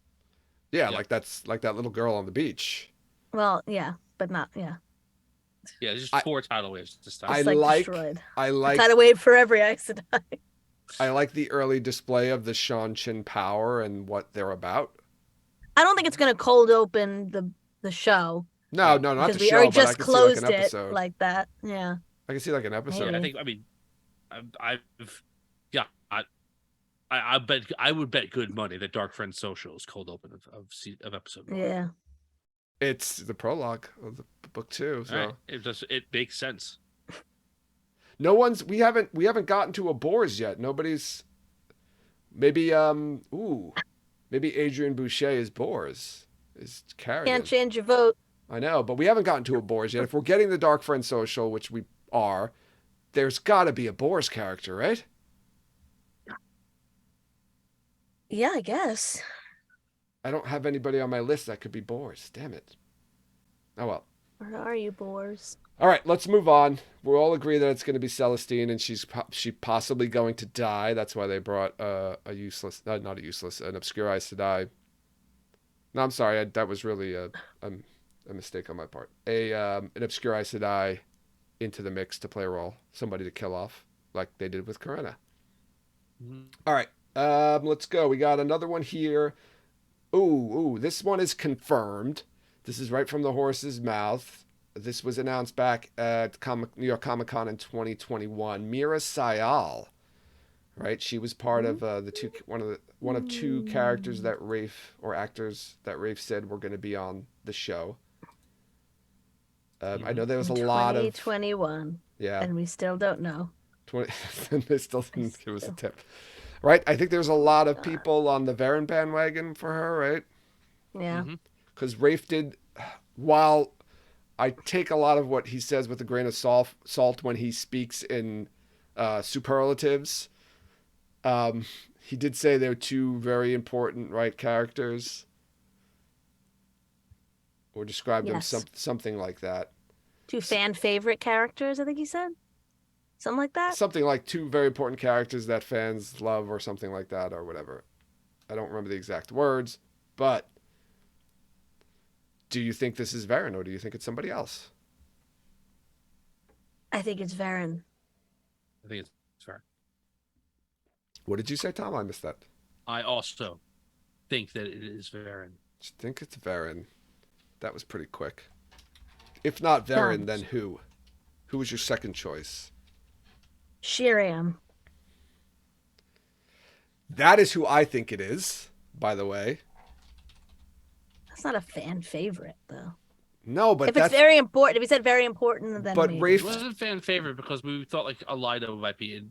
Yeah, Yeah. like that's like that little girl on the beach. Well, yeah, but not yeah. Yeah, there's just I- 4 tidal waves this time. I It's like like destroyed. I A like tidal wave for every Aes Sedai. I like the early display of the Shanshin power and what they're about. I don't think it's gonna cold open the show No, no, not because the we show, already but I just could see like an closed it episode. like that. Yeah. I can see like an episode. Maybe. I think. I mean, yeah. I bet I would bet good money that Dark Friend Social is cold open of episode 1. Yeah. It's the prologue of the book 2, so Right. It makes sense. no one's we haven't gotten to a Boars yet. Nobody's maybe maybe Adrian Boucher is Boars. Is Carrigan. Can't change your vote. I know, but we haven't gotten to a Boars yet. If we're getting the Dark Friend Social, which we are, there's got to be a Boars character, right? Yeah, I guess. I don't have anybody on my list that could be Boars. Damn it. Oh well. Where are you, Boars? All right, let's move on. We all agree that it's going to be Celestine, and she's possibly going to die. That's why they brought an obscure Aes Sedai. No, I'm sorry, that was really a mistake on my part. An obscure Aes Sedai into the mix to play a role, somebody to kill off, like they did with Corinna. Mhm. All right, let's go. We got another one here. Ooh, this one is confirmed. This is right from the horse's mouth. This was announced back at New York Comic Con in 2021. Mira Sayal, right? She was part of one of 2 characters that Rafe or actors that Rafe said were going to be on the show. I know there was a In lot of 2021, yeah. and we still don't know. 20, they still didn't give us a tip, right? I think there's a lot of people on the Varen bandwagon for her, right? Yeah. Mm-hmm. Because Rafe did, while I take a lot of what he says with a grain of salt when he speaks in superlatives. He did say they're two very important, right, characters, or described them Yes. something like that. Two fan favorite characters, I think he said. Something like that. Something like two very important characters that fans love, or something like that, or whatever. I don't remember the exact words, but do you think this is Varen, or do you think it's somebody else? I think it's Varen. I think it's fair. What did you say, Tom? I missed that. I also think that it is Varen. I think it's Varen. That was pretty quick. If not Varen, then who? Who was your second choice? Shiriam. That is who I think it is, by the way. That's not a fan favorite, though. No, but if it's very important, if he said very important, then but maybe. Rafe It wasn't a fan favorite because we thought like Alido might be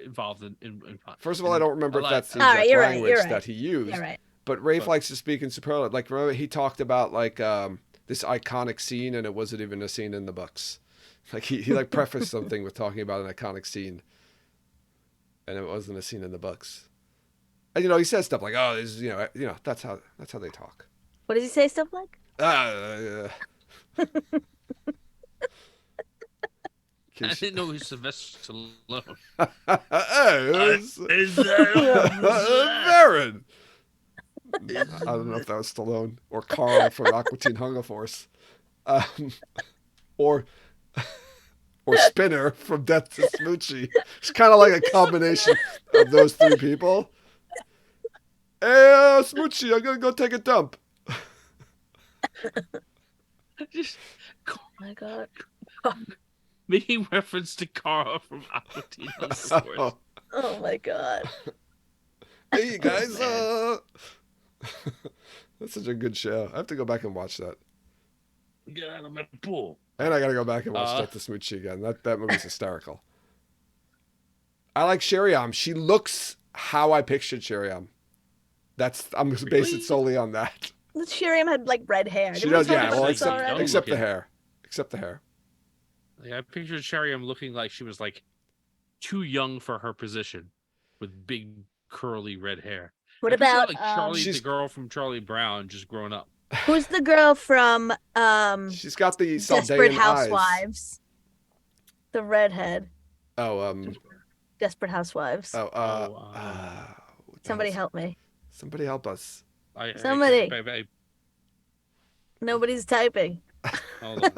involved in First of all, I don't remember if that's the All right, exact you're right, language you're right. that he used. You're right. But Rafe likes to speak in superlative. Like, remember, he talked about like this iconic scene, and it wasn't even a scene in the books. Like he like prefaced something with talking about an iconic scene, and it wasn't a scene in the books. And he says stuff like, "Oh, this is, that's how they talk." What does he say? Stuff like? I didn't know he was Sylvester Stallone. Varen. I don't know if that was Stallone or Carl from Aqua Teen Hunger Force, or Spinner from Death to Smoochie. It's kind of like a combination of those three people. Hey, Smoochie, I'm gonna go take a dump. Just Oh my god. making reference to Carl from Aqua Teen Hunger Force. Oh my god. Hey, you guys. That's such a good show. I have to go back and watch that. Get out of my pool. And I gotta go back and watch Death to Smoochie again. That movie's hysterical. I like Shiriam. She looks how I pictured Shiriam. I'm gonna base it solely on that. Shiriam had like red hair. She does, yeah. Well, already? except the hair. Except the hair. Yeah, I pictured Shiriam looking like she was like too young for her position, with big curly red hair. What about like Charlie, the girl from Charlie Brown, just grown up? who's the girl from She's got the Desperate Saldaean Housewives? The redhead. eyes. Desperate Housewives. Somebody help me. Somebody help us. Somebody. I Nobody's typing. hold on.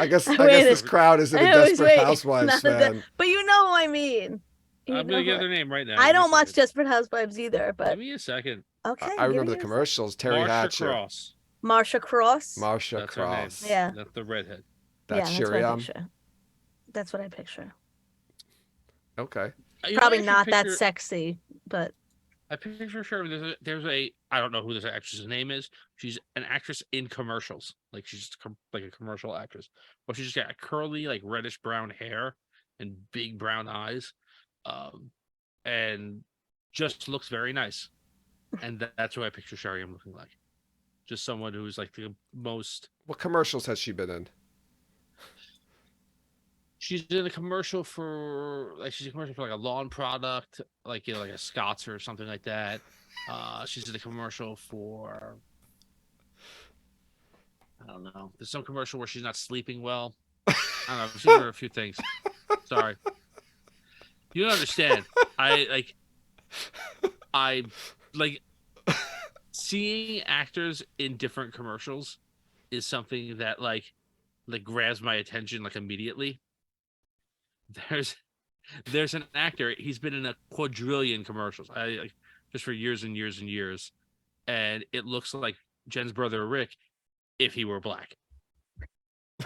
I guess this crowd isn't a Desperate Housewives fan. But you know who I mean. I'm gonna get their name right now. I don't watch Desperate Housewives either, but Give me a second. okay. I remember the commercials. Terry Hatcher. Cross. Marsha Cross. Marsha That's her name. Cross. Yeah. That's the redhead. That's what I Shiriam. picture. That's what I picture. Okay. Probably not that sexy, but I picture sure there's a I don't know who this actress's name is. She's an actress in commercials. Like she's just like a commercial actress. But she's just got curly, like reddish brown hair and big brown eyes. And just looks very nice. And that's what I picture Shiriam looking like. Just someone who's like the most. What commercials has she been in? She's in a commercial for like a lawn product, like like a Scott's or something like that. She's in a commercial for I don't know. There's some commercial where she's not sleeping well. I don't know. I've seen her a few things. Sorry. You don't understand. I like seeing actors in different commercials is something that like grabs my attention like immediately. There's an actor. He's been in a quadrillion commercials. Just for years and years and years, and it looks like Jen's brother Rick if he were black.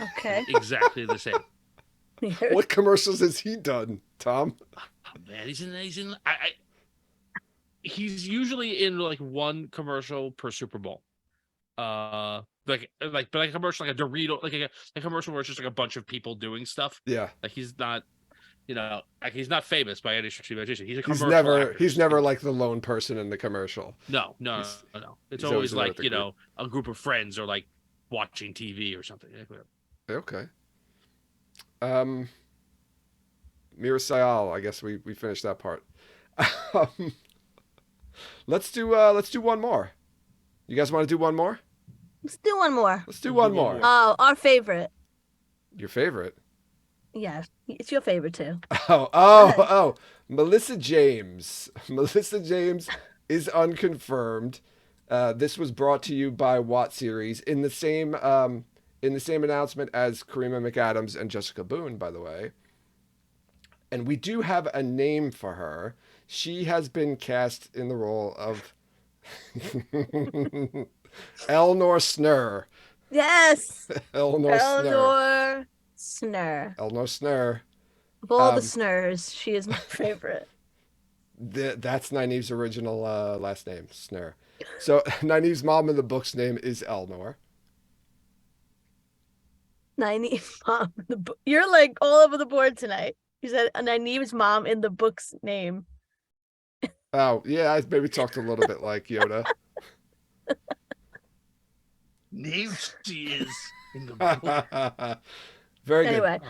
okay. Exactly the same. What commercials has he done, Tom? Oh, man, he's usually in like one commercial per Super Bowl. but like a commercial, like a Dorito, like a commercial where it's just like a bunch of people doing stuff. Yeah. Like he's not, like he's not famous by any stretch of the imagination. He's a He's commercial never actor. he's never like the lone person in the commercial. No, no, no, He's no, no. It's he's always always in there like with the group. a group of friends or like watching TV or something. Okay. Um, Mira Sayal. I guess we finished that part. Um, let's do one more. You guys want to do one more? Let's do one more. Let's do Let's one do one more. more. Oh, our favorite. Your favorite? Yeah, it's your favorite too. Oh. Melissa James. Melissa James is unconfirmed. This was brought to you by Watt Series in the same announcement as Karima McAdams and Jessica Boone, by the way. And we do have a name for her. She has been cast in the role of Elnor Snur. Yes, Elnor Snur. Eleanor Snur. Elnor Snur. Of all the Snurs, she is my favorite. That's Nynaeve's original last name, Snur. So Nynaeve's mom in the book's name is Elnor. Nynaeve's mom in the book. You're like all over the board tonight. You said Nynaeve's mom in the book's name. Oh, yeah, I maybe talked a little bit like Yoda. Name she is in the book. Very good. Anyway,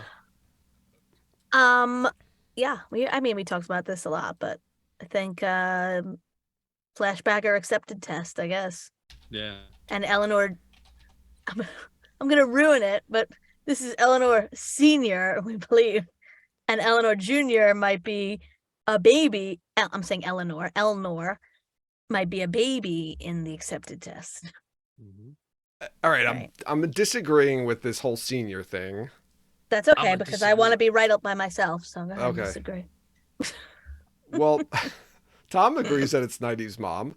yeah, we talked about this a lot, but I think flashback or accepted test, I guess. Yeah. And Eleanor, I'm gonna ruin it, but this is Eleanor Senior, we believe, and Eleanor Junior might be a baby. I'm saying Eleanor might be a baby in the accepted test. Mm-hmm. All right, Right. I'm disagreeing with this whole senior thing. That's okay gonna because I want to disagree. be right up by myself. So go ahead and Okay. disagree. Well, Tom agrees that it's Nynaeve's mom.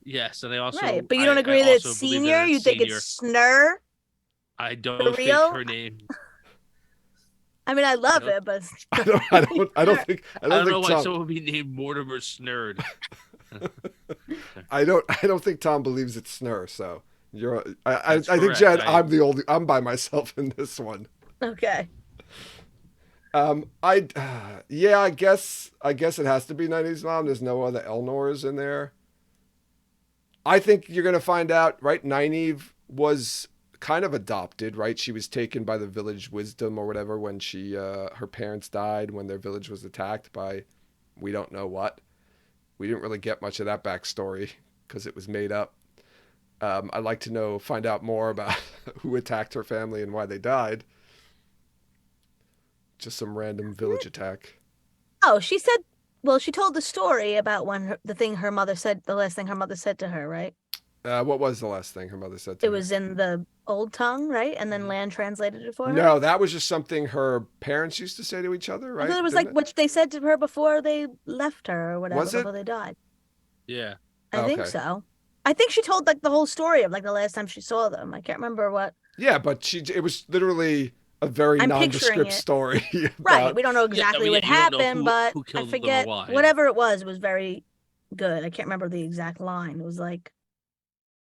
Yes, and I also Right, but you don't agree I that it's also believe Senior? that You think senior. it's Snur? I don't For think real? her name. I mean, I love don't- it, but I don't think I don't know think why Tom. someone would be named Mortimer Snurd. I don't think Tom believes it's Snur. So I That's think correct. Jen, I'm by myself in this one. okay. I guess it has to be Nynaeve's mom. There's no other Elnors in there. I think you're gonna find out, right? Nynaeve was kind of adopted, right? She was taken by the village wisdom or whatever when her parents died when their village was attacked by we don't know what. We didn't really get much of that backstory because it was made up. I'd like to find out more about who attacked her family and why they died. Just some random village attack. Oh, she said. Well, she told the story about when the last thing her mother said to her, right? What was the last thing her mother said to It her? was in the old tongue, right? And then Lan translated it for her. No, that was just something her parents used to say to each other, right? I thought it was Didn't like what they said to her before they left her or whatever, Was it? before they died. Yeah. I think Okay. so. I think she told like the whole story of like the last time she saw them. I can't remember what. Yeah, but it was literally a very I'm picturing nondescript it. story. Right. about- We don't know exactly what you don't know happened, but who I killed them or forget why. whatever it was very good. I can't remember the exact line. It was like,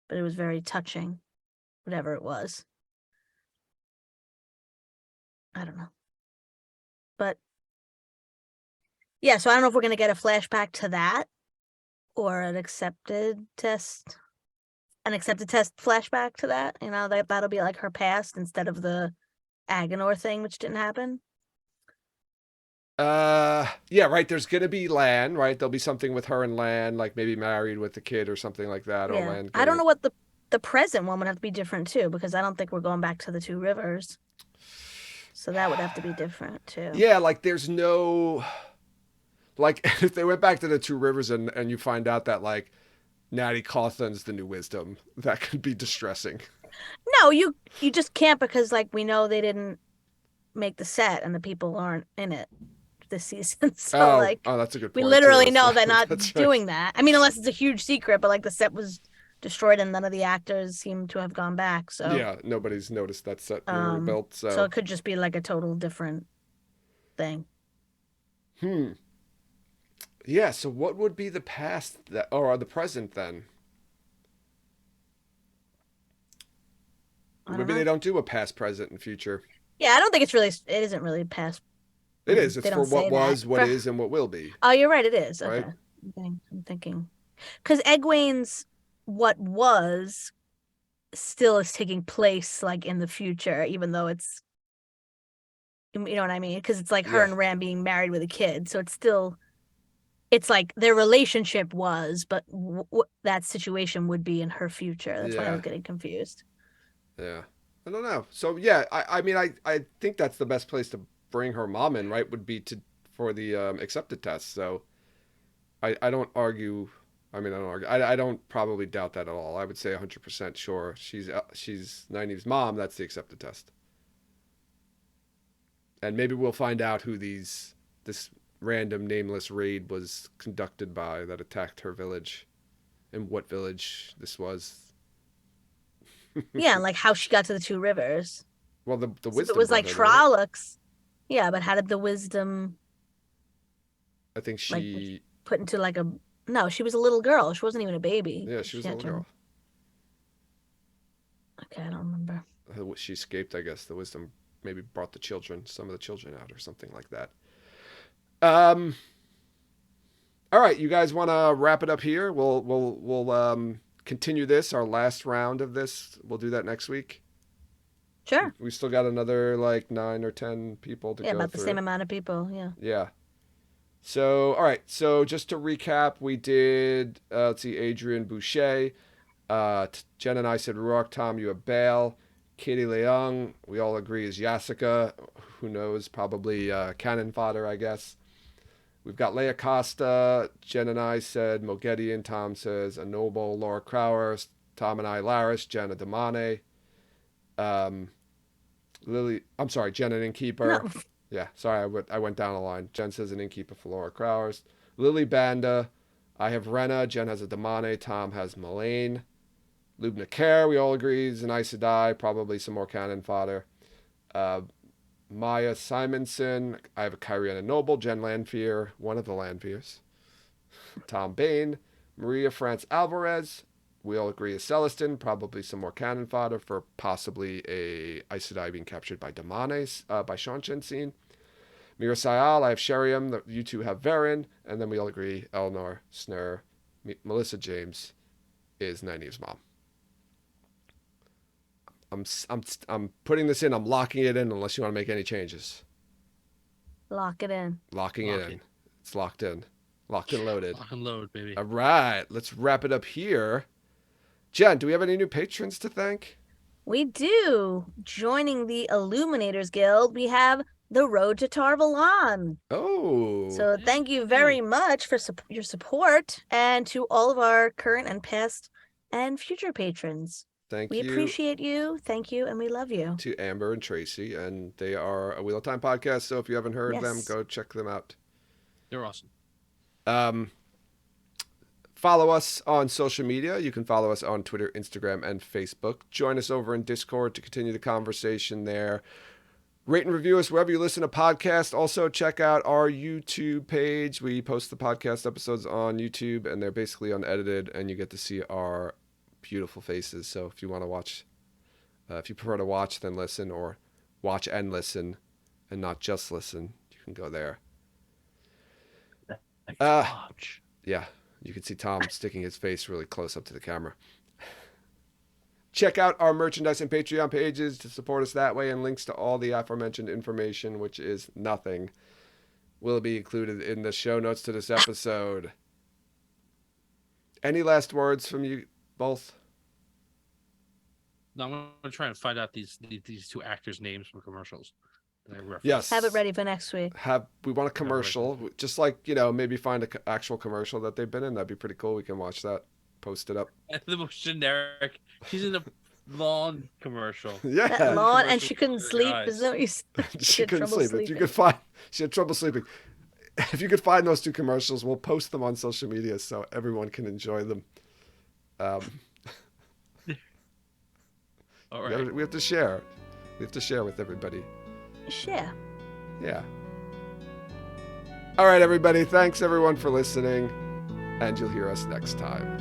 but it was very touching, whatever it was. I don't know. But yeah, so I don't know if we're going to get a flashback to that or an accepted test flashback to that. You know, that'll be like her past instead of the Agenor thing, which didn't happen. Yeah, right. There's gonna be Lan, right? There'll be something with her and Lan, like maybe married with the kid or something like that. Or Yeah. Lan. I don't know what the present one would have to be different too, because I don't think we're going back to the two rivers. So that would have to be different too. Yeah, like there's no, like if they went back to the two rivers and you find out that like Natty Cauthen's the new wisdom, that could be distressing. No, you just can't because like we know they didn't make the set and the people aren't in it this season. So that's a good point. we literally too. know they're not That's right. doing that. I mean, unless it's a huge secret, but like the set was destroyed and none of the actors seem to have gone back. So Yeah, nobody's noticed that set being rebuilt. so it could just be like a total different thing. Yeah, so what would be the past or the present then? I don't Maybe they know. don't do a past, present, and future. Yeah, I don't think it isn't really past. It is. They It's don't for what say that. was, what is, and what will be. Oh, you're right, it is. Right? Okay. I'm thinking. Because Egwene's what was still is taking place like in the future, even though it's, you know what I mean? Because it's like her Yeah. and Ram being married with a kid. So it's still, it's like their relationship was, but that situation would be in her future. That's why I Yeah. was getting confused. Yeah. I don't know. So yeah, I mean, I think that's the best place to bring her mom in, right? Would be to for the accepted test. So I don't argue. I mean, I don't argue. I don't probably doubt that at all. I would say 100% sure she's Nynaeve's mom. That's the accepted test. And maybe we'll find out who this random nameless raid was conducted by that attacked her village, and what village this was. Yeah, and like how she got to the two rivers. Well, the So if it wisdom was brought like her there, right? Trollocs, yeah, but how did the wisdom I think like she. put into like a no, she was a little girl. She wasn't even a baby. Yeah, she was a had little girl. Okay, I don't remember. She escaped, I guess. The wisdom maybe brought some of the children out, or something like that. All right, you guys want to wrap it up here? We'll continue this, our last round of this. We'll do that next week. Sure. We still got another like 9 or 10 people to Yeah, go about through. the same amount of people. Yeah. Yeah. So, all right. So, just to recap, we did, let's see, Adrian Boucher. Jen and I said Rourke. Tom, you have Bale. Katie Leung, we all agree, is Yasica. Who knows? Probably cannon fodder, I guess. We've got Leia Costa. Jen and I said Mogedian. Tom says a noble. Laura Crowers. Tom and I, Laris. Jenna Damane. Lily, I'm sorry, Jen an innkeeper. No. Yeah, sorry, I went down the line. Jen says an innkeeper for Laura Crowers. Lily Banda. I have Rena. Jen has a Damane. Tom has Mullane. Lubna Kerr, we all agree, is an Aes Sedai. Probably some more cannon fodder. Maya Simonson. I have a Kyriana Noble. Jen Lanfear, one of the Lanfears. Tom Bain. Maria France Alvarez. We all agree is Celestin. Probably some more cannon fodder for possibly a Aes Sedai being captured by Damanes, by Sean Shensin. Mira Sayal, I have Sheriam. You two have Varen. And then we all agree Elnor, Snur, Melissa James is Nynaeve's mom. I'm putting this in. I'm locking it in unless you want to make any changes. Lock it in. Locking it in. It's locked in. Locked and loaded. Lock and load, baby. All right. Let's wrap it up here. Jen, do we have any new patrons to thank? We do. Joining the Illuminators Guild, we have the Road to Tarvalon. Oh. So thank you very much for your support, and to all of our current and past and future patrons. Thank we you. appreciate you. Thank you, and we love you. To Amber and Tracy, and they are a Wheel of Time podcast. So if you haven't heard them, go check them out. They're awesome. Follow us on social media. You can follow us on Twitter, Instagram, and Facebook. Join us over in Discord to continue the conversation there. Rate and review us wherever you listen to podcasts. Also, check out our YouTube page. We post the podcast episodes on YouTube, and they're basically unedited, and you get to see our beautiful faces. So if you want to watch, if you prefer to watch than listen, or watch and listen and not just listen, you can go there. Watch. Yeah, you can see Tom sticking his face really close up to the camera. Check out our merchandise and Patreon pages to support us that way, and links to all the aforementioned information, which is nothing, will be included in the show notes to this episode. Any last words from you both? No, I'm gonna try and find out these two actors' names from commercials that I referenced. Yes. Have it ready for next week. We want a commercial, just like, maybe find an actual commercial that they've been in. That'd be pretty cool. We can watch that, post it up. The most generic. She's in a lawn commercial. Yeah. That lawn, and Commercial she couldn't for sleep. guys. Isn't that what you said? She had couldn't trouble sleep. If you sleeping. could find, she had trouble sleeping. If you could find those two commercials, we'll post them on social media so everyone can enjoy them. All right. We have to share. We have to share with everybody. Share. Yeah. All right, everybody. Thanks, everyone, for listening. And you'll hear us next time.